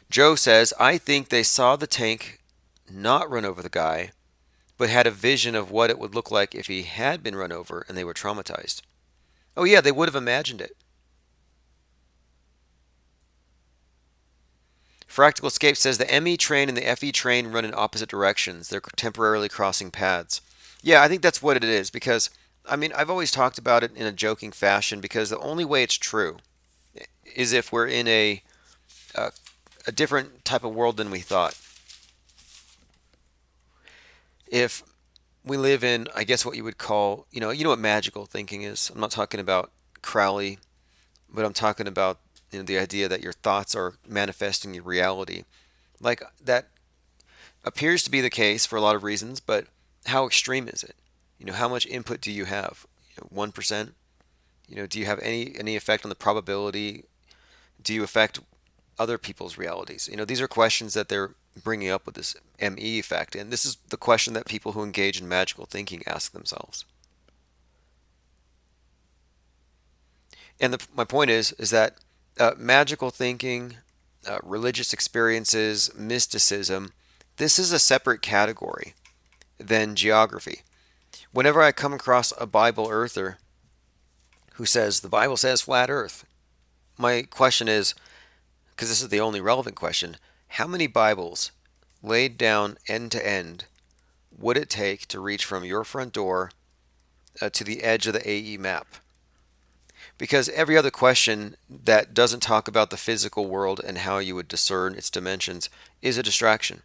S2: Joe says, I think they saw the tank not run over the guy, but had a vision of what it would look like if he had been run over and they were traumatized. Oh yeah, they would have imagined it. Fractal Escape says the ME train and the FE train run in opposite directions. They're temporarily crossing paths. Yeah, I think that's what it is, because, I've always talked about it in a joking fashion, because the only way it's true is if we're in a different type of world than we thought. If we live in, I guess, what you would call, you know what magical thinking is. I'm not talking about Crowley, but I'm talking about the idea that your thoughts are manifesting your reality. Like, that appears to be the case for a lot of reasons, but how extreme is it? How much input do you have? 1%? Do you have any effect on the probability? Do you affect other people's realities? These are questions that they're bringing up with this ME effect, and this is the question that people who engage in magical thinking ask themselves. And my point is that magical thinking, religious experiences, mysticism, this is a separate category than geography. Whenever I come across a Bible earther who says the Bible says flat earth, my question is, because this is the only relevant question, how many Bibles laid down end to end would it take to reach from your front door to the edge of the AE map? Because every other question that doesn't talk about the physical world and how you would discern its dimensions is a distraction.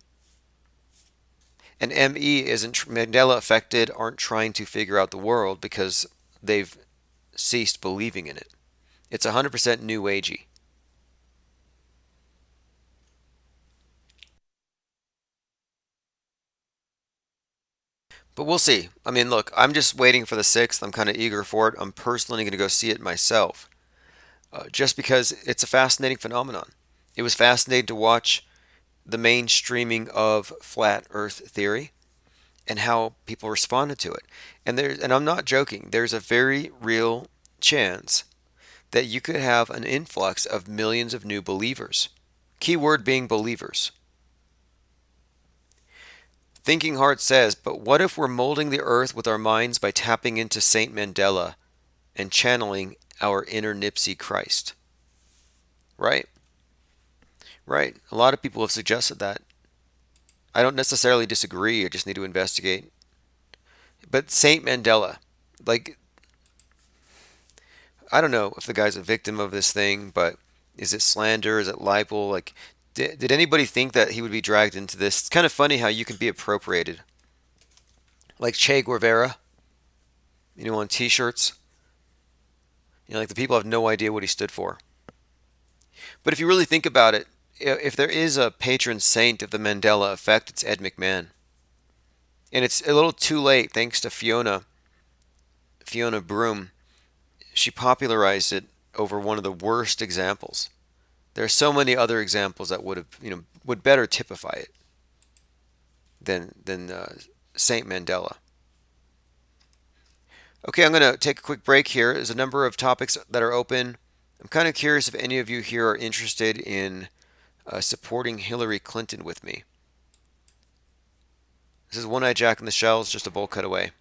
S2: And ME isn't Mandela affected aren't trying to figure out the world because they've ceased believing in it. It's 100% new agey. But we'll see. I mean, look, I'm just waiting for the 6th. I'm kind of eager for it. I'm personally going to go see it myself. Just because it's a fascinating phenomenon. It was fascinating to watch the mainstreaming of flat earth theory and how people responded to it. And I'm not joking, there's a very real chance that you could have an influx of millions of new believers. Keyword being believers. Thinking Heart says, but what if we're molding the earth with our minds by tapping into Saint Mandela and channeling our inner Nipsey Christ? Right. Right. A lot of people have suggested that. I don't necessarily disagree. I just need to investigate. But Saint Mandela, like, I don't know if the guy's a victim of this thing, but is it slander? Is it libel? Like, did anybody think that he would be dragged into this? It's kind of funny how you can be appropriated. Like Che Guevara, on t-shirts. Like the people have no idea what he stood for. But if you really think about it, if there is a patron saint of the Mandela effect, it's Ed McMahon. And it's a little too late, thanks to Fiona Broom. She popularized it over one of the worst examples. There are so many other examples that would better typify it than Saint Mandela. Okay, I'm going to take a quick break here. There's a number of topics that are open. I'm kind of curious if any of you here are interested in supporting Hillary Clinton with me. This is One Eye Jack in the Shells, just a bowl cut away.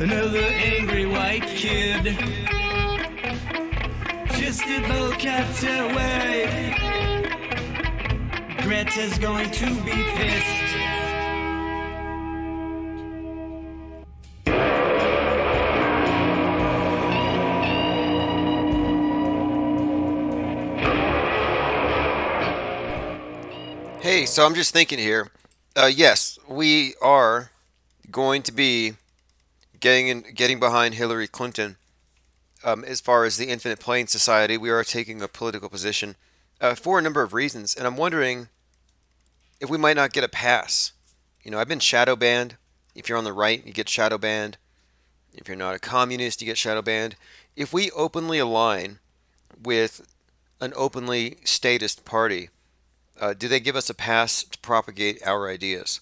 S4: Another angry white kid, just about cut away. Greta's going to be pissed.
S2: Hey, so I'm just thinking here. Yes, we are going to be getting behind Hillary Clinton. As far as the Infinite Plane Society, we are taking a political position for a number of reasons, and I'm wondering if we might not get a pass. I've been shadow banned. If you're on the right, you get shadow banned. If you're not a communist, you get shadow banned. If we openly align with an openly statist party, do they give us a pass to propagate our ideas?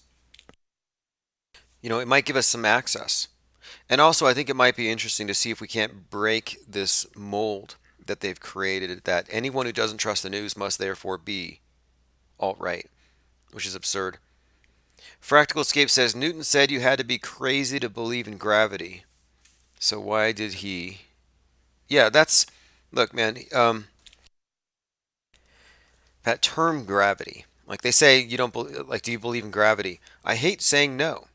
S2: It might give us some access. And also, I think it might be interesting to see if we can't break this mold that they've created, that anyone who doesn't trust the news must therefore be alt-right, which is absurd. Fractal Escape says Newton said you had to be crazy to believe in gravity. So why did he? Yeah, that's. Look, man. That term gravity. Like they say, you don't like. Do you believe in gravity? I hate saying no.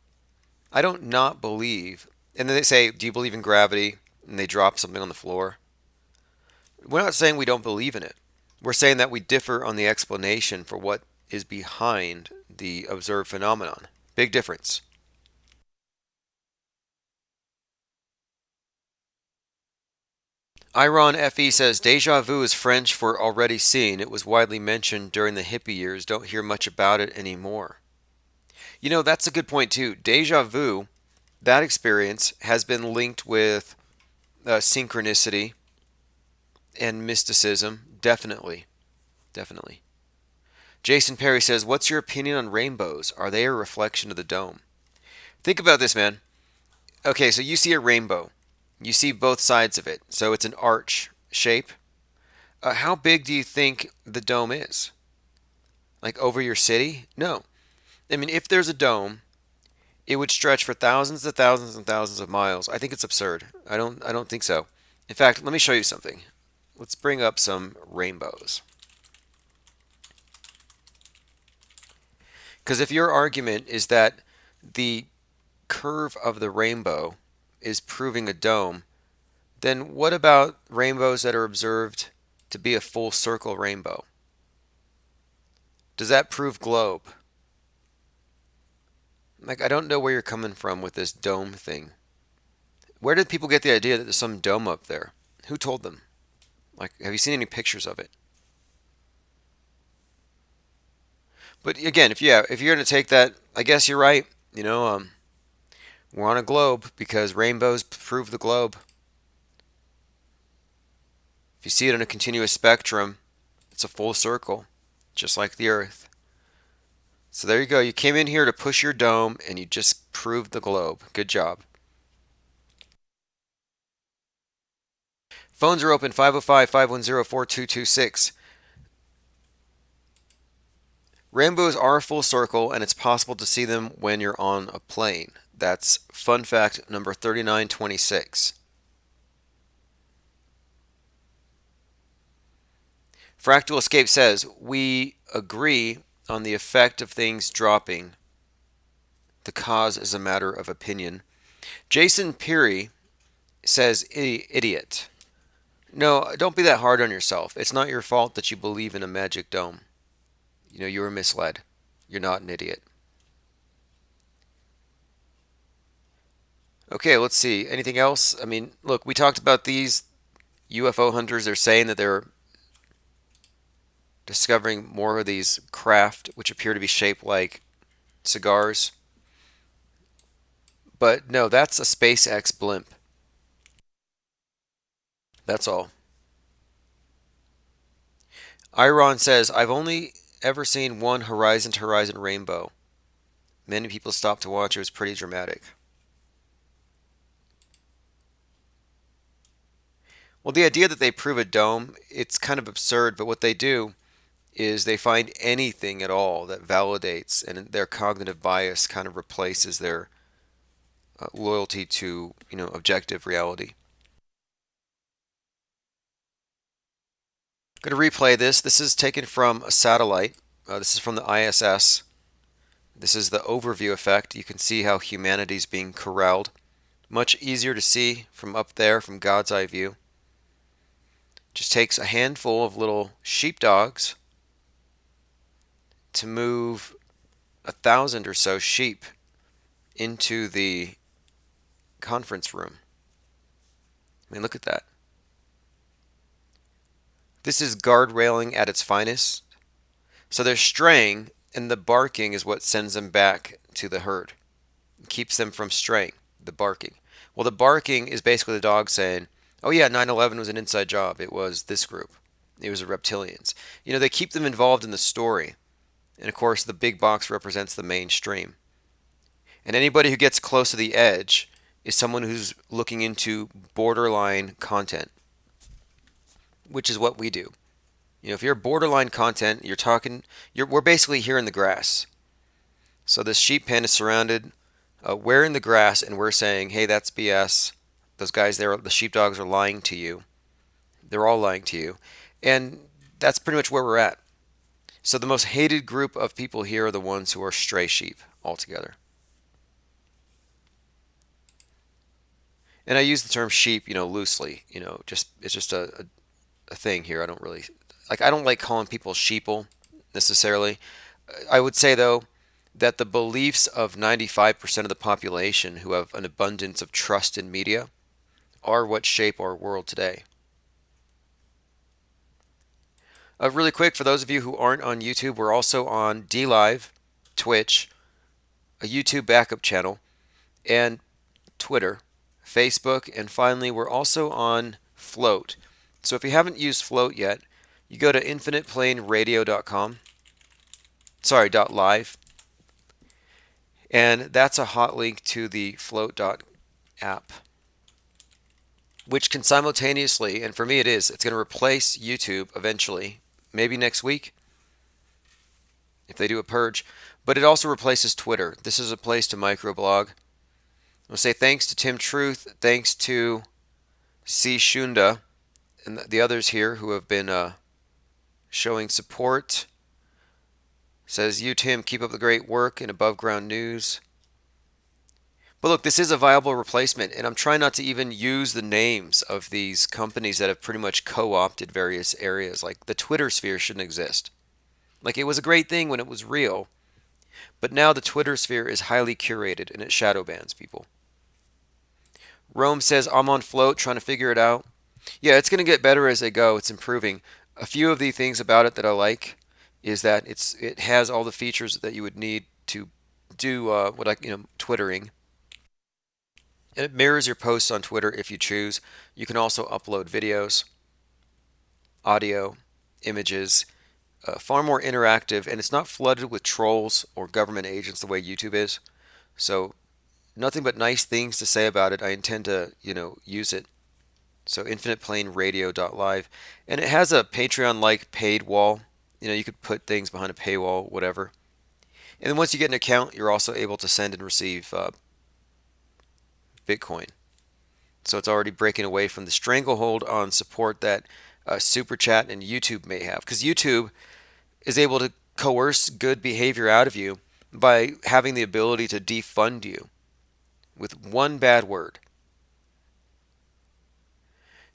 S2: I don't not believe. And then they say, do you believe in gravity? And they drop something on the floor. We're not saying we don't believe in it. We're saying that we differ on the explanation for what is behind the observed phenomenon. Big difference. Iron FE says deja vu is French for already seen. It was widely mentioned during the hippie years. Don't hear much about it anymore. You know, that's a good point too. Deja vu, that experience has been linked with synchronicity and mysticism. Definitely. Definitely. Jason Perry says, what's your opinion on rainbows? Are they a reflection of the dome? Think about this, man. Okay, so you see a rainbow. You see both sides of it. So it's an arch shape. How big do you think the dome is? Like over your city? No. I mean, if there's a dome, it would stretch for thousands and thousands and thousands of miles. I think it's absurd. I don't think so. In fact, let me show you something. Let's bring up some rainbows. Because if your argument is that the curve of the rainbow is proving a dome, then what about rainbows that are observed to be a full circle rainbow? Does that prove globe? Like, I don't know where you're coming from with this dome thing. Where did people get the idea that there's some dome up there? Who told them? Like, have you seen any pictures of it? But again, if you're going to take that, I guess you're right. We're on a globe because rainbows prove the globe. If you see it in a continuous spectrum, it's a full circle, just like the Earth. So there you go. You came in here to push your dome and you just proved the globe. Good job. Phones are open 505-510-4226. Rainbows are a full circle and it's possible to see them when you're on a plane. That's fun fact number 3926. Fractal Escape says, we agree on the effect of things dropping. The cause is a matter of opinion. Jason Peary says, idiot. No, don't be that hard on yourself. It's not your fault that you believe in a magic dome. You were misled. You're not an idiot. Okay, let's see. Anything else? I mean, look, we talked about these UFO hunters. They're saying that they're discovering more of these craft which appear to be shaped like cigars. But no, that's a SpaceX blimp. That's all. Iron says, I've only ever seen one horizon to horizon rainbow. Many people stopped to watch. It was pretty dramatic. Well, the idea that they prove a dome, it's kind of absurd, but what they do is they find anything at all that validates, and their cognitive bias kind of replaces their loyalty to, objective reality. I'm going to replay this. This is taken from a satellite. This is from the ISS. This is the overview effect. You can see how humanity's being corralled. Much easier to see from up there, from God's eye view. Just takes a handful of little sheepdogs to move 1,000 or so sheep into the conference room. I mean, look at that. This is guard railing at its finest. So they're straying, and the barking is what sends them back to the herd. It keeps them from straying, the barking. Well, the barking is basically the dog saying, oh yeah, 9/11 was an inside job. It was this group. It was the reptilians. They keep them involved in the story. And of course, the big box represents the mainstream. And anybody who gets close to the edge is someone who's looking into borderline content, which is what we do. If you're borderline content, we're basically here in the grass. So this sheep pen is surrounded. We're in the grass, and we're saying, "Hey, that's BS. Those guys there, the sheepdogs, are lying to you. They're all lying to you," and that's pretty much where we're at. So the most hated group of people here are the ones who are stray sheep altogether. And I use the term sheep, loosely. Just it's just a thing here. I don't really I don't like calling people sheeple necessarily. I would say though that the beliefs of 95% of the population who have an abundance of trust in media are what shape our world today. Really quick, for those of you who aren't on YouTube, we're also on DLive, Twitch, a YouTube backup channel, and Twitter, Facebook, and finally, we're also on Float. So if you haven't used Float yet, you go to infiniteplainradio.com, sorry, .live, and that's a hot link to the Float.app, which can simultaneously, and for me it's going to replace YouTube eventually, maybe next week, if they do a purge, but it also replaces Twitter. This is a place to microblog. I'll say thanks to Tim Truth, thanks to C. Shunda, and the others here who have been showing support. Says, you, Tim, keep up the great work in above ground news. But look, this is a viable replacement, and I'm trying not to even use the names of these companies that have pretty much co-opted various areas. Like the Twitter sphere shouldn't exist. Like it was a great thing when it was real, but now the Twitter sphere is highly curated and it shadow bans people. Rome says, I'm on Float trying to figure it out. Yeah, it's going to get better as they go. It's improving. A few of the things about it that I like is that it has all the features that you would need to do Twittering. And it mirrors your posts on Twitter if you choose. You can also upload videos, audio, images, far more interactive, and it's not flooded with trolls or government agents the way YouTube is. So nothing but nice things to say about it. I intend to, use it. So infiniteplainradio.live, and it has a Patreon-like paid wall. You could put things behind a paywall, whatever. And then once you get an account, you're also able to send and receive Bitcoin. So it's already breaking away from the stranglehold on support that Super Chat and YouTube may have, because YouTube is able to coerce good behavior out of you by having the ability to defund you with one bad word.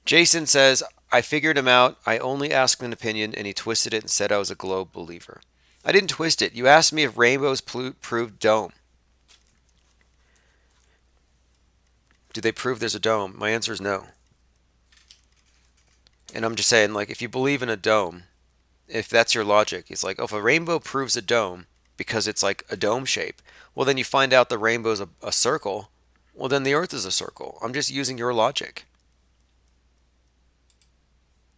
S2: Jason says, I figured him out. I only asked an opinion, and he twisted it and said I was a globe believer. I didn't twist it. You asked me if rainbows proved dome. Do they prove there's a dome? My answer is no. And I'm just saying, if you believe in a dome, if that's your logic, it's like, if a rainbow proves a dome because it's like a dome shape, well, then you find out the rainbow's a circle, well, then the earth is a circle. I'm just using your logic.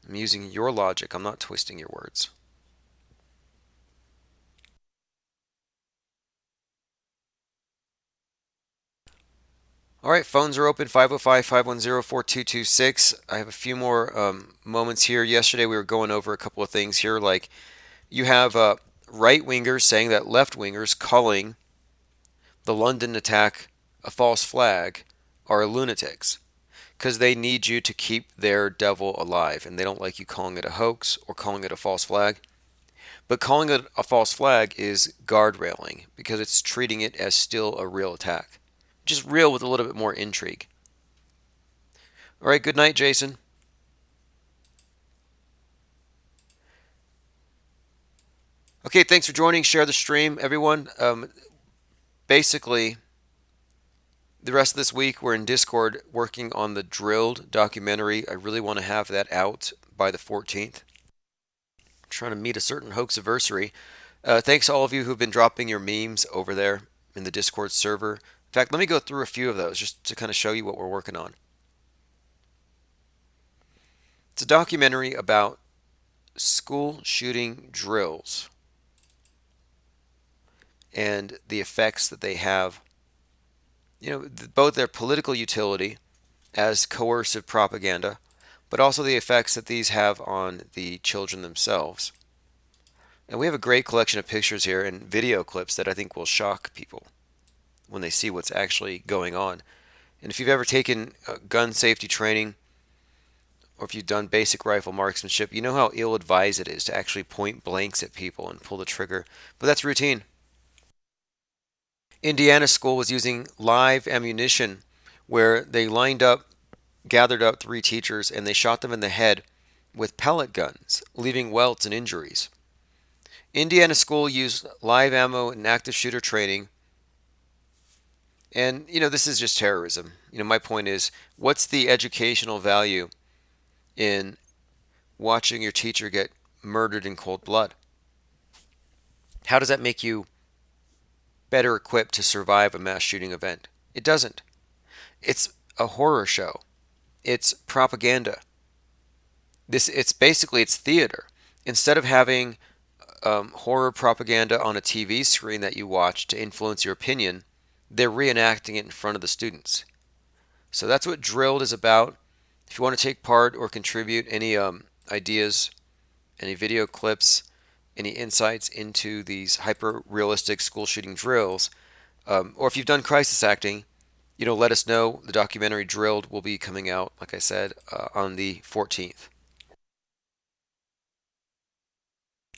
S2: I'm using your logic. I'm not twisting your words. All right, phones are open, 505-510-4226. I have a few more moments here. Yesterday we were going over a couple of things here, like you have right-wingers saying that left-wingers calling the London attack a false flag are lunatics because they need you to keep their devil alive, and they don't like you calling it a hoax or calling it a false flag. But calling it a false flag is guardrailing because it's treating it as still a real attack. Just real with a little bit more intrigue. All right, good night, Jason. Okay, thanks for joining. Share the stream, everyone. Basically, the rest of this week we're in Discord working on the Drilled documentary. I really want to have that out by the 14th. I'm trying to meet a certain hoaxiversary. Thanks to all of you who've been dropping your memes over there in the Discord server. In fact, let me go through a few of those just to kind of show you what we're working on. It's a documentary about school shooting drills and the effects that they have, both their political utility as coercive propaganda, but also the effects that these have on the children themselves. And we have a great collection of pictures here and video clips that I think will shock people when they see what's actually going on. And if you've ever taken gun safety training, or if you've done basic rifle marksmanship, you know how ill-advised it is to actually point blanks at people and pull the trigger. But that's routine. Indiana school was using live ammunition where they gathered up 3 teachers, and they shot them in the head with pellet guns, leaving welts and injuries. Indiana school used live ammo and active shooter training. And, this is just terrorism. My point is, what's the educational value in watching your teacher get murdered in cold blood? How does that make you better equipped to survive a mass shooting event? It doesn't. It's a horror show. It's propaganda. It's theater. Instead of having horror propaganda on a TV screen that you watch to influence your opinion, they're reenacting it in front of the students. So that's what Drilled is about. If you want to take part or contribute any ideas, any video clips, any insights into these hyper-realistic school shooting drills, or if you've done crisis acting, let us know. The documentary Drilled will be coming out, like I said, on the 14th.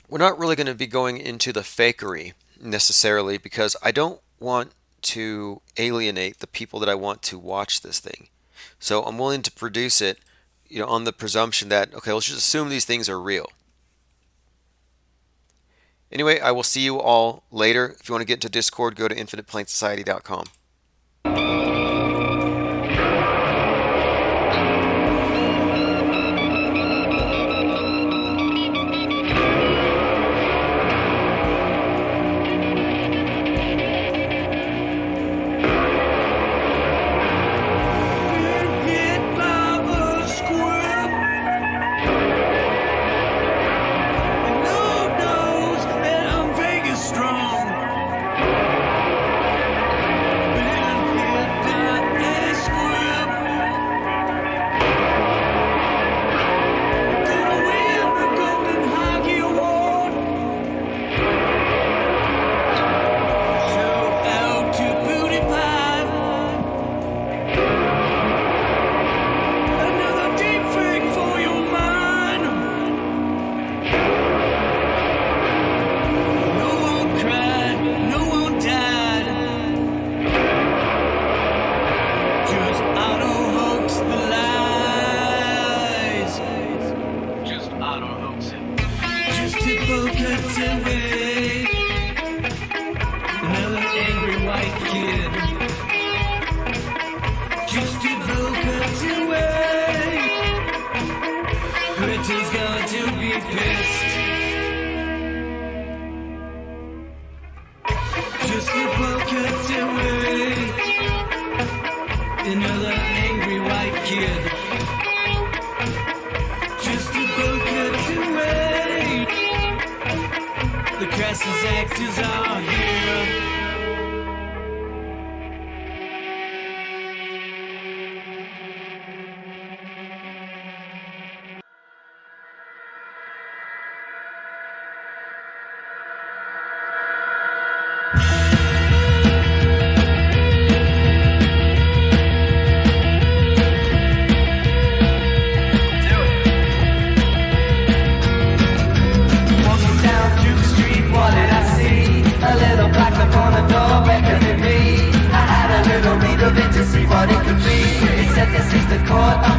S2: We're not really going to be going into the fakery necessarily, because I don't want to alienate the people that I want to watch this thing. So I'm willing to produce it, on the presumption that, okay, let's just assume these things are real. Anyway, I will see you all later. If you want to get into Discord, go to infiniteplainsociety.com.
S4: To see what it could be. It said this is the court